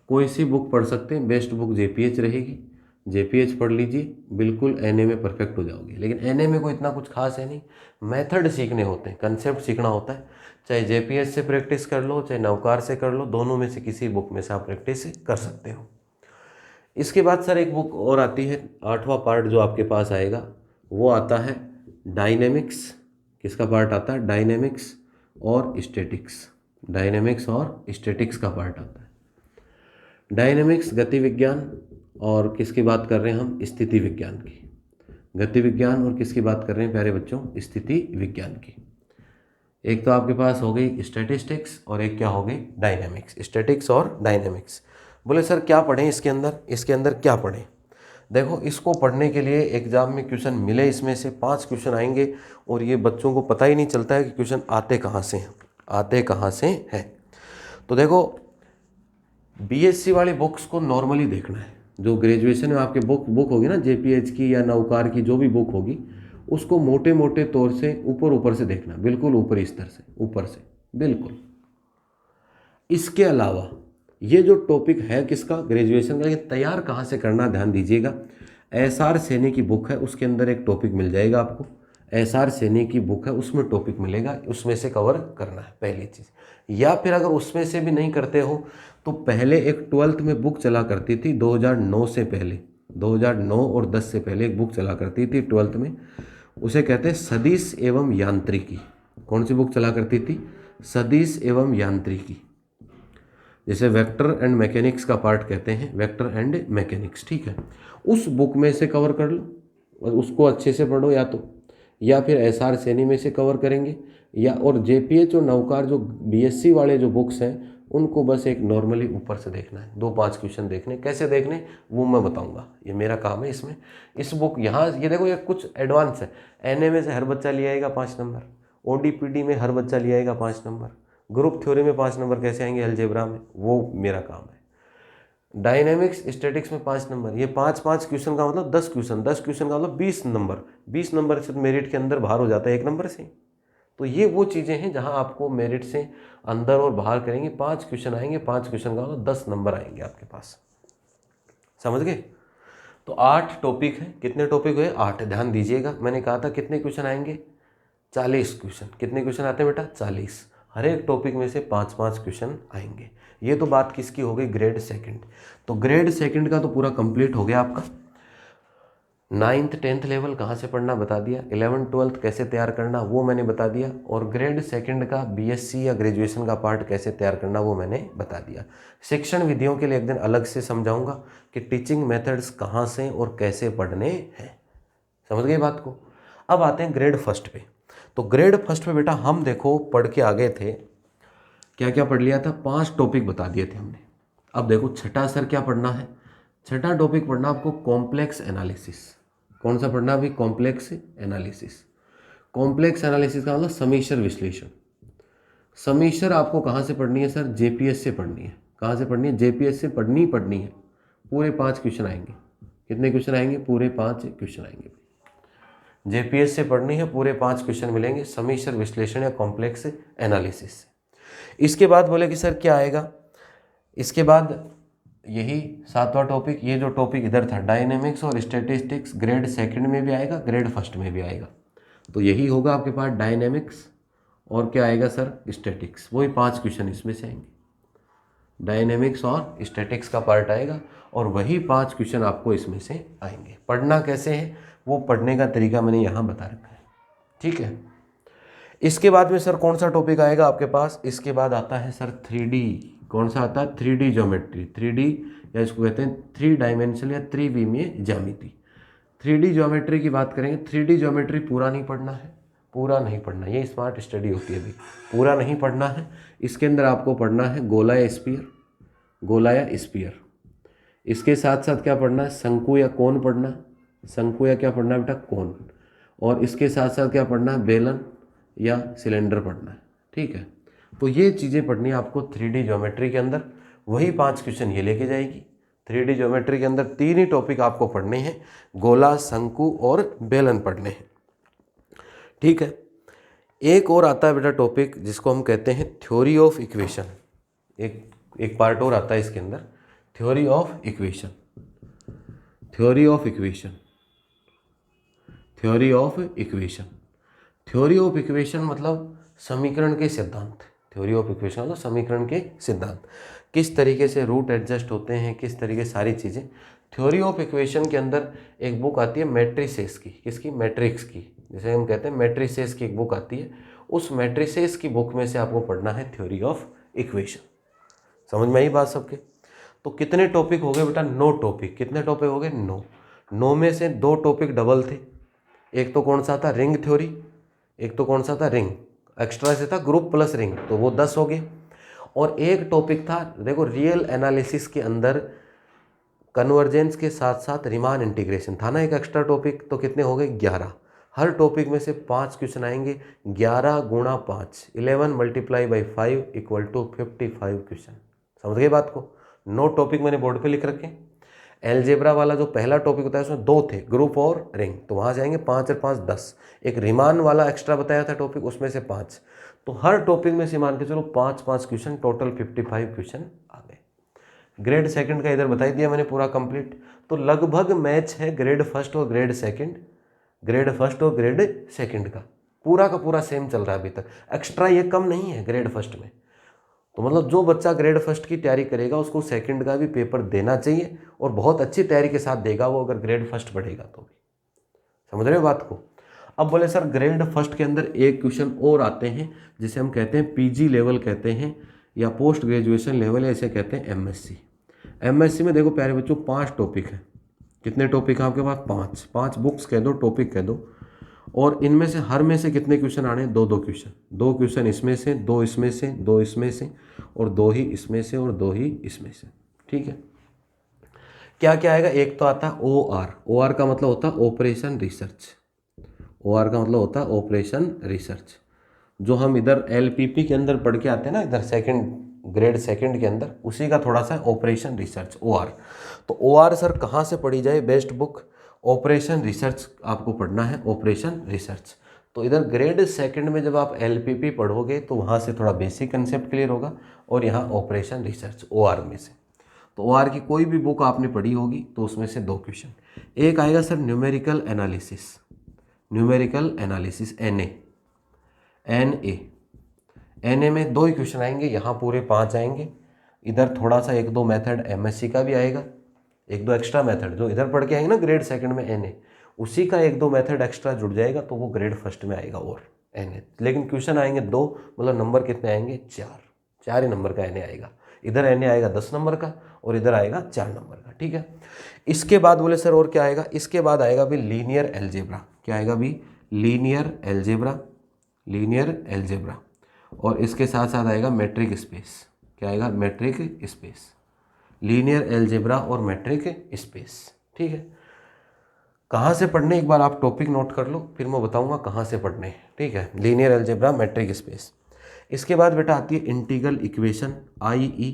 कोई सी बुक पढ़ सकते हैं, बेस्ट बुक JPH रहेगी, JPH पढ़ लीजिए, बिल्कुल NA में परफेक्ट हो जाओगे। लेकिन NA में कोई इतना कुछ खास है नहीं, मेथड सीखने होते हैं, कंसेप्ट सीखना होता है। चाहे JPH से प्रैक्टिस कर लो, चाहे नवकार से कर लो, दोनों में से किसी बुक में से आप प्रैक्टिस कर सकते हो। इसके बाद सर एक बुक और आती है, 8वां पार्ट जो आपके पास आएगा वो आता है डायनेमिक्स। किसका पार्ट आता है, डायनेमिक्स और स्टैटिक्स। डायनेमिक्स और स्टैटिक्स का पार्ट आता है। डायनेमिक्स गति विज्ञान, और किसकी बात कर रहे हैं हम, स्थिति विज्ञान की। गति विज्ञान और किसकी बात कर रहे हैं प्यारे बच्चों, स्थिति विज्ञान की। एक तो आपके पास हो गई स्टैटिस्टिक्स और एक क्या हो गई, डायनेमिक्स। स्टैटिक्स और डायनेमिक्स। बोले सर क्या पढ़ें इसके अंदर, इसके अंदर क्या पढ़ें। देखो इसको पढ़ने के लिए एग्जाम में क्वेश्चन मिले, इसमें से 5 क्वेश्चन आएंगे, और ये बच्चों को पता ही नहीं चलता है कि क्वेश्चन आते कहाँ से हैं, आते कहाँ से हैं। तो देखो BSc वाली बुक्स को नॉर्मली देखना है, जो ग्रेजुएशन में आपके बुक होगी ना, JPH की या नवकार की जो भी बुक होगी, उसको मोटे मोटे तौर से ऊपर से देखना, बिल्कुल ऊपरी स्तर से, ऊपर से बिल्कुल। इसके अलावा ये जो टॉपिक है किसका, ग्रेजुएशन का, ये तैयार कहाँ से करना ध्यान दीजिएगा। SR सैनी की बुक है, उसके अंदर एक टॉपिक मिल जाएगा आपको, SR सैनी की बुक है, उसमें टॉपिक मिलेगा, उसमें से कवर करना है पहली चीज़। या फिर अगर उसमें से भी नहीं करते हो तो पहले एक 12th में बुक चला करती थी 2009 से पहले, 2009 और 10 से पहले एक बुक चला करती थी 12th में, उसे कहते हैं सदिश एवं यांत्रिकी। कौन सी बुक चला करती थी? सदिश एवं यांत्रिकी, जैसे वेक्टर एंड मैकेनिक्स का पार्ट कहते हैं, वेक्टर एंड मैकेनिक्स, ठीक है। उस बुक में से कवर कर लो और उसको अच्छे से पढ़ो, या फिर SR सैनी में से कवर करेंगे, या और JPH और नवकार जो BSc वाले जो बुक्स हैं उनको बस एक नॉर्मली ऊपर से देखना है, 2-5 क्वेश्चन देखने। कैसे देखने वो मैं बताऊंगा, ये मेरा काम है इसमें। इस बुक यहाँ ये देखो, ये कुछ एडवांस है। NA से हर बच्चा ले आएगा 5 नंबर, ODPD में हर बच्चा ले आएगा 5 नंबर, ग्रुप थ्योरी में 5 नंबर कैसे आएंगे, अलजेब्रा में, वो मेरा काम है। डायनेमिक्स स्टैटिक्स में 5 नंबर, ये 5-5 क्वेश्चन का मतलब 10 क्वेश्चन, 10 क्वेश्चन का मतलब 20 नंबर, 20 नंबर से मेरिट के अंदर बाहर हो जाता है 1 नंबर से। तो ये वो चीज़ें हैं जहां आपको मेरिट से अंदर और बाहर करेंगे, 5 क्वेश्चन आएंगे, 5 क्वेश्चन का मतलब 10 नंबर आएंगे आपके पास, समझ गए। तो 8 टॉपिक है, कितने टॉपिक हुए? 8। ध्यान दीजिएगा, मैंने कहा था कितने क्वेश्चन आएंगे? 40 क्वेश्चन। कितने क्वेश्चन आते हैं बेटा? 40। हर एक टॉपिक में से 5-5 क्वेश्चन आएंगे। ये तो बात किसकी हो गई? Grade second. तो ग्रेड सेकंड का तो पूरा कंप्लीट हो गया आपका। 9th 10th लेवल कहाँ से पढ़ना बता दिया, 11th 12th कैसे तैयार करना वो मैंने बता दिया, और ग्रेड सेकंड का BSc या ग्रेजुएशन का पार्ट कैसे तैयार करना वो मैंने बता दिया। शिक्षण विधियों के लिए एक दिन अलग से समझाऊंगा कि टीचिंग मेथड्स कहाँ से और कैसे पढ़ने हैं, समझ गए बात को। अब आते हैं ग्रेड फर्स्ट पे। तो ग्रेड फर्स्ट पे बेटा हम देखो पढ़ के आ गए थे, क्या क्या पढ़ लिया था? 5 टॉपिक बता दिए थे हमने। अब देखो छठा सर क्या पढ़ना है? छठा टॉपिक पढ़ना आपको कॉम्प्लेक्स एनालिसिस। कौन सा पढ़ना अभी? Complex analysis. कॉम्प्लेक्स एनालिसिस का मतलब समीक्षर विश्लेषण। समीक्षर आपको कहाँ से पढ़नी है सर? JPS से पढ़नी है। कहाँ से पढ़नी है? JPS से पढ़नी है। पूरे 5 क्वेश्चन आएंगे। कितने क्वेश्चन आएंगे? पूरे 5 क्वेश्चन आएंगे। JPS से पढ़नी है, पूरे 5 क्वेश्चन मिलेंगे समीक्षर विश्लेषण या कॉम्प्लेक्स एनालिसिस से। इसके बाद बोले कि सर क्या आएगा? इसके बाद यही 7वां टॉपिक, ये जो टॉपिक इधर था डायनेमिक्स और स्टैटिस्टिक्स, ग्रेड सेकंड में भी आएगा, ग्रेड फर्स्ट में भी आएगा। तो यही होगा आपके पास डायनेमिक्स और क्या आएगा सर? स्टैटिक्स। वही 5 क्वेश्चन इसमें से आएंगे, डायनेमिक्स और स्टैटिक्स का पार्ट आएगा और वही 5 क्वेश्चन आपको इसमें से आएंगे। पढ़ना कैसे है वो पढ़ने का तरीका मैंने यहाँ बता रखा है, ठीक है। इसके बाद में सर कौन सा टॉपिक आएगा आपके पास? इसके बाद आता है सर 3D। कौन सा आता है? 3D geometry. 3D या इसको कहते हैं 3 डायमेंशनल या त्रिविमीय ज्यामिति। 3D ज्योमेट्री की बात करेंगे। 3D ज्योमेट्री पूरा नहीं पढ़ना है, पूरा नहीं पढ़ना, ये स्मार्ट स्टडी होती है अभी, पूरा नहीं पढ़ना है। इसके अंदर आपको पढ़ना है गोला या स्फीयर, गोला या स्फीयर। इसके साथ साथ क्या पढ़ना है? शंकु या कोन पढ़ना है, शंकु या क्या पढ़ना है बेटा? कोन। और इसके साथ साथ क्या पढ़ना है? बेलन या सिलेंडर पढ़ना है, ठीक है। तो ये चीज़ें पढ़नी है आपको 3D ज्योमेट्री के अंदर। वही 5 क्वेश्चन ये लेके जाएगी। 3D ज्योमेट्री के अंदर 3 ही टॉपिक आपको पढ़ने हैं, गोला, शंकु और बेलन पढ़ने हैं, ठीक है। एक और आता है बेटा टॉपिक जिसको हम कहते हैं थ्योरी ऑफ इक्वेशन। एक पार्ट और आता है इसके अंदर, theory of equation. Theory of equation, theory of equation. Theory of equation मतलब समीकरण के सिद्धांत। थ्योरी ऑफ इक्वेशन मतलब समीकरण के सिद्धांत, किस तरीके से रूट एडजस्ट होते हैं, किस तरीके सारी चीज़ें। थ्योरी ऑफ इक्वेशन के अंदर एक बुक आती है मैट्रिसेस की। किसकी? मैट्रिक्स की, जैसे हम कहते हैं मैट्रिसेस की एक बुक आती है। उस मैट्रिसेस की बुक में से आपको पढ़ना है थ्योरी ऑफ इक्वेशन। समझ में आई बात सबके? तो कितने टॉपिक हो गए बेटा? 9 टॉपिक। कितने टॉपिक हो गए? 9। 9 में से 2 टॉपिक डबल थे। एक तो कौन सा था? Ring theory. एक तो कौन सा था? रिंग। एक्स्ट्रा से था ग्रुप प्लस रिंग, तो वो 10 हो गए। और एक टॉपिक था, देखो रियल एनालिसिस के अंदर कन्वर्जेंस के साथ साथ रीमान इंटीग्रेशन था ना, एक एक्स्ट्रा टॉपिक। तो कितने हो गए? 11। हर टॉपिक में से 5 क्वेश्चन आएंगे। 11 गुणा 5, 11 multiply by 5 equal to 55 question. समझ गए बात को? 9 टॉपिक मैंने बोर्ड पे लिख रखे। एलजेब्रा वाला जो पहला टॉपिक बताया उसमें 2 थे, ग्रुप और रिंग, तो वहाँ जाएंगे 5 और 5 10। एक रीमान वाला एक्स्ट्रा बताया था टॉपिक, उसमें से 5। तो हर टॉपिक में से मान के चलो 5-5 क्वेश्चन, टोटल 55 क्वेश्चन आ गए। ग्रेड सेकंड का इधर बता दिया मैंने पूरा कंप्लीट। तो लगभग मैच है ग्रेड फर्स्ट और ग्रेड सेकंड। ग्रेड फर्स्ट और ग्रेड सेकंड का पूरा सेम चल रहा है अभी तक, एक्स्ट्रा ये कम नहीं है ग्रेड फर्स्ट में। तो मतलब जो बच्चा ग्रेड फर्स्ट की तैयारी करेगा उसको सेकंड का भी पेपर देना चाहिए, और बहुत अच्छी तैयारी के साथ देगा वो, अगर ग्रेड फर्स्ट पढ़ेगा तो भी। समझ रहे हो बात को। अब बोले सर ग्रेड फर्स्ट के अंदर एक क्वेश्चन और आते हैं जिसे हम कहते हैं पीजी लेवल कहते हैं, या पोस्ट ग्रेजुएशन लेवल, ऐसे कहते हैं एमएससी। एमएससी में देखो प्यारे बच्चों 5 टॉपिक हैं। कितने टॉपिक हैं आपके पास? 5 बुक्स कह दो, टॉपिक कह दो, और इनमें से हर में से कितने क्वेश्चन आने हैं? 2 क्वेश्चन। 2 क्वेश्चन इसमें से, 2 इसमें से, 2 इसमें से, और 2 ही इसमें से, और 2 ही इसमें से। ठीक है, क्या क्या आएगा? एक तो आता है OR। OR का मतलब होता है ऑपरेशन रिसर्च। OR का मतलब होता है ऑपरेशन रिसर्च, जो हम इधर LPP के अंदर पढ़ के आते हैं ना, इधर ग्रेड सेकंड के अंदर, उसी का थोड़ा सा ऑपरेशन रिसर्च OR। तो OR सर कहाँ से पढ़ी जाए? बेस्ट बुक ऑपरेशन रिसर्च आपको पढ़ना है, ऑपरेशन रिसर्च। तो इधर ग्रेड सेकंड में जब आप LPP पढ़ोगे तो वहाँ से थोड़ा बेसिक कंसेप्ट क्लियर होगा, और यहाँ ऑपरेशन रिसर्च OR में से। तो OR की कोई भी बुक आपने पढ़ी होगी तो उसमें से 2 क्वेश्चन। एक आएगा sir numerical analysis, numerical analysis NA में 2 ही क्वेश्चन आएंगे, यहाँ पूरे 5 आएंगे। इधर थोड़ा सा 1-2 मेथड MSc का भी आएगा, 1-2 एक्स्ट्रा मेथड जो इधर पढ़ के आएंगे ना ग्रेड सेकंड में NA, उसी का 1-2 मेथड एक्स्ट्रा जुड़ जाएगा, तो वो ग्रेड फर्स्ट में आएगा और NA। लेकिन क्वेश्चन आएंगे 2, मतलब नंबर कितने आएंगे? 4 ही नंबर का NA आएगा। इधर NA आएगा 10 नंबर का, और इधर आएगा 4 नंबर का। ठीक है, इसके बाद बोले सर और क्या आएगा? इसके बाद आएगा भी लीनियर एल्जेब्रा। क्या आएगा भी? Linear algebra, linear algebra. और इसके साथ साथ आएगा मैट्रिक स्पेस। क्या आएगा? मैट्रिक स्पेस, लीनियर एल्जेब्रा और मैट्रिक स्पेस। ठीक है, कहाँ से पढ़ने एक बार आप टॉपिक नोट कर लो, फिर मैं बताऊंगा कहाँ से पढ़ने। ठीक है, लीनियर एल्जेब्रा, मैट्रिक स्पेस। इसके बाद बेटा आती है integral equation IE,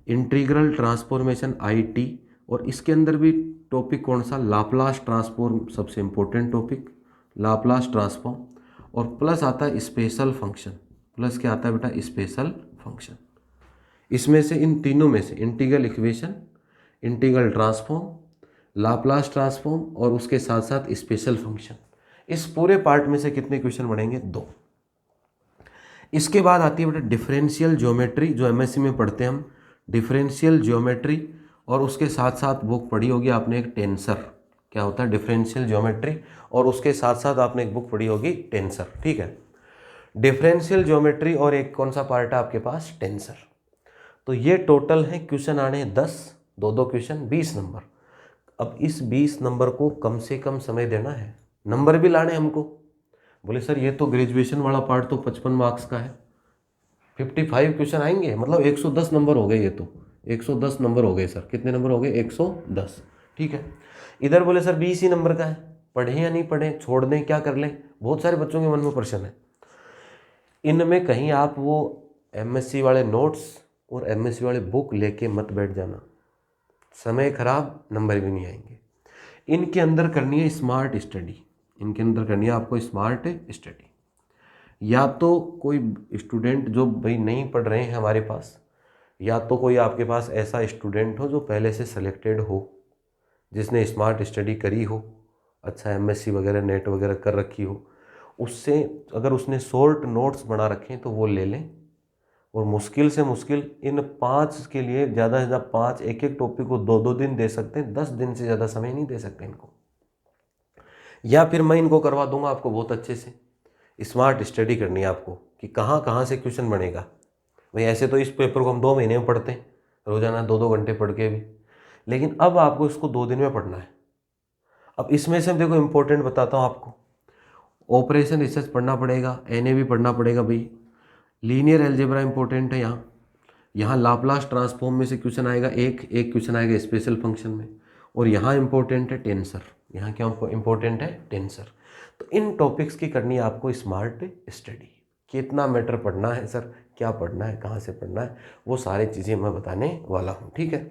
integral transformation IT, और इसके अंदर भी टॉपिक कौन सा? लाप्लास ट्रांसफॉर्म, सबसे इंपॉर्टेंट टॉपिक लाप्लास ट्रांसफॉर्म। और प्लस आता है स्पेशल फंक्शन। प्लस क्या आता है बेटा? Special function. इसमें से, इन तीनों में से, integral equation, integral transform, Laplace transform, और उसके साथ साथ स्पेशल फंक्शन, इस पूरे पार्ट में से कितने क्वेश्चन बनेंगे? 2। इसके बाद आती है बेटा डिफरेंशियल ज्योमेट्री, जो MSc में पढ़ते हैं हम, डिफरेंशियल ज्योमेट्री। और उसके साथ साथ बुक पढ़ी होगी आपने एक टेंसर। क्या होता है? डिफरेंशियल ज्योमेट्री, और उसके साथ साथ आपने एक बुक पढ़ी होगी टेंसर। ठीक है, डिफरेंशियल ज्योमेट्री और एक कौन सा पार्ट है आपके पास? टेंसर। तो ये टोटल है क्वेश्चन आने हैं 10, 2-2 क्वेश्चन, 20 नंबर। अब इस 20 नंबर को कम से कम समय देना है, नंबर भी लाने हमको। बोले सर ये तो ग्रेजुएशन वाला पार्ट तो 55 मार्क्स का है, 55 क्वेश्चन आएंगे, मतलब 110 नंबर हो गए। ये तो 110 नंबर हो गए सर। कितने नंबर हो गए? 110। ठीक है, इधर बोले सर 20 ही नंबर का है, पढ़ें या नहीं पढ़ें, छोड़ दें, क्या कर लें? बहुत सारे बच्चों के मन में प्रश्न है। इनमें कहीं आप वो MSc वाले नोट्स और MSc वाले बुक लेके मत बैठ जाना, समय खराब, नंबर भी नहीं आएंगे। इनके अंदर करनी है स्मार्ट स्टडी, इनके अंदर करनी है आपको स्मार्ट स्टडी। या तो कोई स्टूडेंट जो भाई नहीं पढ़ रहे हैं हमारे पास, या तो कोई आपके पास ऐसा स्टूडेंट हो जो पहले से सेलेक्टेड हो, जिसने स्मार्ट स्टडी करी हो, अच्छा MSc वगैरह नेट वगैरह कर रखी हो, उससे अगर उसने शॉर्ट नोट्स बना रखे हैं तो वो ले लें। और मुश्किल से मुश्किल इन 5 के लिए ज़्यादा से ज़्यादा 5, एक एक टॉपिक को 2-2 दिन दे सकते हैं, 10 दिन से ज़्यादा समय नहीं दे सकते इनको। या फिर मैं इनको करवा दूंगा आपको बहुत अच्छे से। स्मार्ट स्टडी करनी है आपको कि कहाँ कहाँ से क्वेश्चन बनेगा। भाई ऐसे तो इस पेपर को हम 2 महीने में पढ़ते हैं, रोजाना 2-2 घंटे पढ़ के भी, लेकिन अब आपको इसको 2 दिन में पढ़ना है। अब इसमें से देखो इंपॉर्टेंट बताता हूँ आपको, ऑपरेशन रिसर्च पढ़ना पड़ेगा, NA भी पढ़ना पड़ेगा भाई, लीनियर एल्जेब्रा इंपॉर्टेंट है। यहाँ लाप्लास ट्रांसफॉर्म में से क्वेश्चन आएगा, एक क्वेश्चन आएगा स्पेशल फंक्शन में, और यहाँ इंपॉर्टेंट है टेंसर। यहाँ क्या इंपॉर्टेंट है? टेंसर। तो इन टॉपिक्स की करनी है आपको स्मार्ट स्टडी। कितना मैटर पढ़ना है सर, क्या पढ़ना है, कहाँ से पढ़ना है, वो सारी चीज़ें मैं बताने वाला हूँ। ठीक है,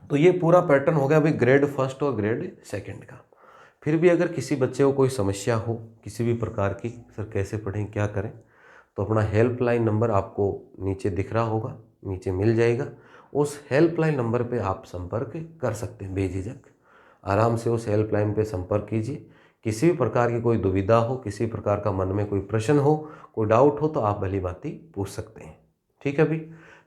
तो ये पूरा पैटर्न हो गया भाई ग्रेड फर्स्ट और ग्रेड सेकंड का। फिर भी अगर किसी बच्चे को कोई समस्या हो किसी भी प्रकार की, सर कैसे पढ़ें, क्या करें, तो अपना हेल्पलाइन नंबर आपको नीचे दिख रहा होगा, नीचे मिल जाएगा। उस हेल्पलाइन नंबर पे आप संपर्क कर सकते हैं बेझिझक, आराम से उस हेल्पलाइन पे संपर्क कीजिए। किसी भी प्रकार की कोई दुविधा हो, किसी प्रकार का मन में कोई प्रश्न हो, कोई डाउट हो तो आप भली भांति पूछ सकते हैं। ठीक है भाई।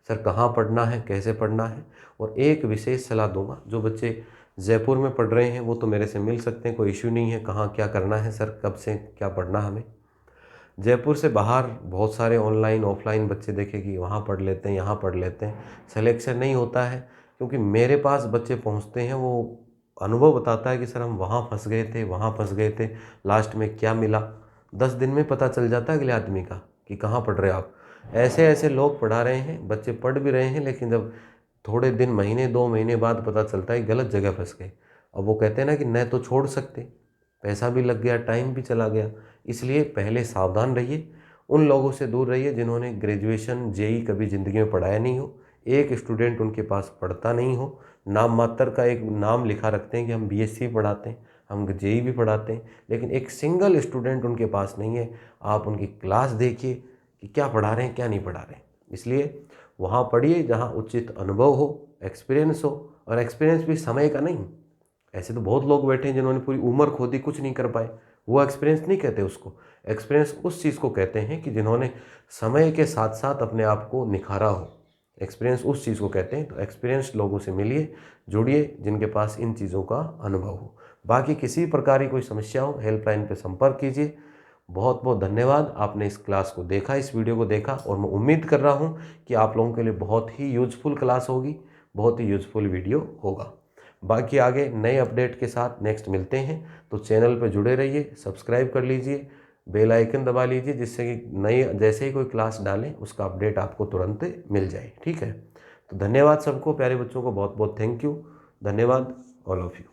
सर कहाँ पढ़ना है, कैसे पढ़ना है, और एक विशेष सलाह दूंगा, जो बच्चे जयपुर में पढ़ रहे हैं वो तो मेरे से मिल सकते हैं, कोई इश्यू नहीं है। कहाँ क्या करना है सर, कब से क्या पढ़ना हमें। जयपुर से बाहर बहुत सारे ऑनलाइन ऑफलाइन बच्चे देखे कि वहाँ पढ़ लेते हैं, यहाँ पढ़ लेते हैं, सिलेक्शन नहीं होता है। क्योंकि मेरे पास बच्चे पहुँचते हैं, वो अनुभव बताता है कि सर हम वहाँ फंस गए थे, वहाँ फंस गए थे, लास्ट में क्या मिला 10 दिन में पता चल जाता है अगले आदमी का कि कहाँ पढ़ रहे आप। ऐसे ऐसे लोग पढ़ा रहे हैं, बच्चे पढ़ भी रहे हैं, लेकिन जब थोड़े दिन, महीने 2 महीने बाद पता चलता है गलत जगह फंस गए। अब वो कहते हैं ना कि न तो छोड़ सकते, पैसा भी लग गया, टाइम भी चला गया। इसलिए पहले सावधान रहिए, उन लोगों से दूर रहिए जिन्होंने ग्रेजुएशन जेई कभी ज़िंदगी में पढ़ाया नहीं हो, एक स्टूडेंट उनके पास पढ़ता नहीं हो, नाम मात्र का एक नाम लिखा रखते हैं कि हम बीएससी पढ़ाते हैं, हम जेई भी पढ़ाते हैं, लेकिन एक सिंगल स्टूडेंट उनके पास नहीं है। आप उनकी क्लास देखिए कि क्या पढ़ा रहे हैं, क्या नहीं पढ़ा रहे हैं। इसलिए वहाँ पढ़िए जहाँ उचित अनुभव हो, एक्सपीरियंस हो, और एक्सपीरियंस भी समय का नहीं। ऐसे तो बहुत लोग बैठे हैं जिन्होंने पूरी उम्र खो दी, कुछ नहीं कर पाए, वो एक्सपीरियंस नहीं कहते उसको। एक्सपीरियंस उस चीज़ को कहते हैं कि जिन्होंने समय के साथ साथ अपने आप को निखारा हो, एक्सपीरियंस उस चीज़ को कहते हैं। तो एक्सपीरियंस लोगों से मिलिए, जुड़िए, जिनके पास इन चीज़ों का अनुभव हो। बाकी किसी प्रकार की कोई समस्या हो, हेल्पलाइन पे संपर्क कीजिए। बहुत बहुत धन्यवाद, आपने इस क्लास को देखा, इस वीडियो को देखा, और मैं उम्मीद कर रहा हूँ कि आप लोगों के लिए बहुत ही यूजफुल क्लास होगी, बहुत ही यूजफुल वीडियो होगा। बाकी आगे नए अपडेट के साथ नेक्स्ट मिलते हैं, तो चैनल पर जुड़े रहिए, सब्सक्राइब कर लीजिए, बेल आइकन दबा लीजिए, जिससे कि नई जैसे ही कोई क्लास डालें उसका अपडेट आपको तुरंत मिल जाए। ठीक है। तो धन्यवाद सबको, प्यारे बच्चों को बहुत बहुत थैंक यू। धन्यवाद ऑल ऑफ यू।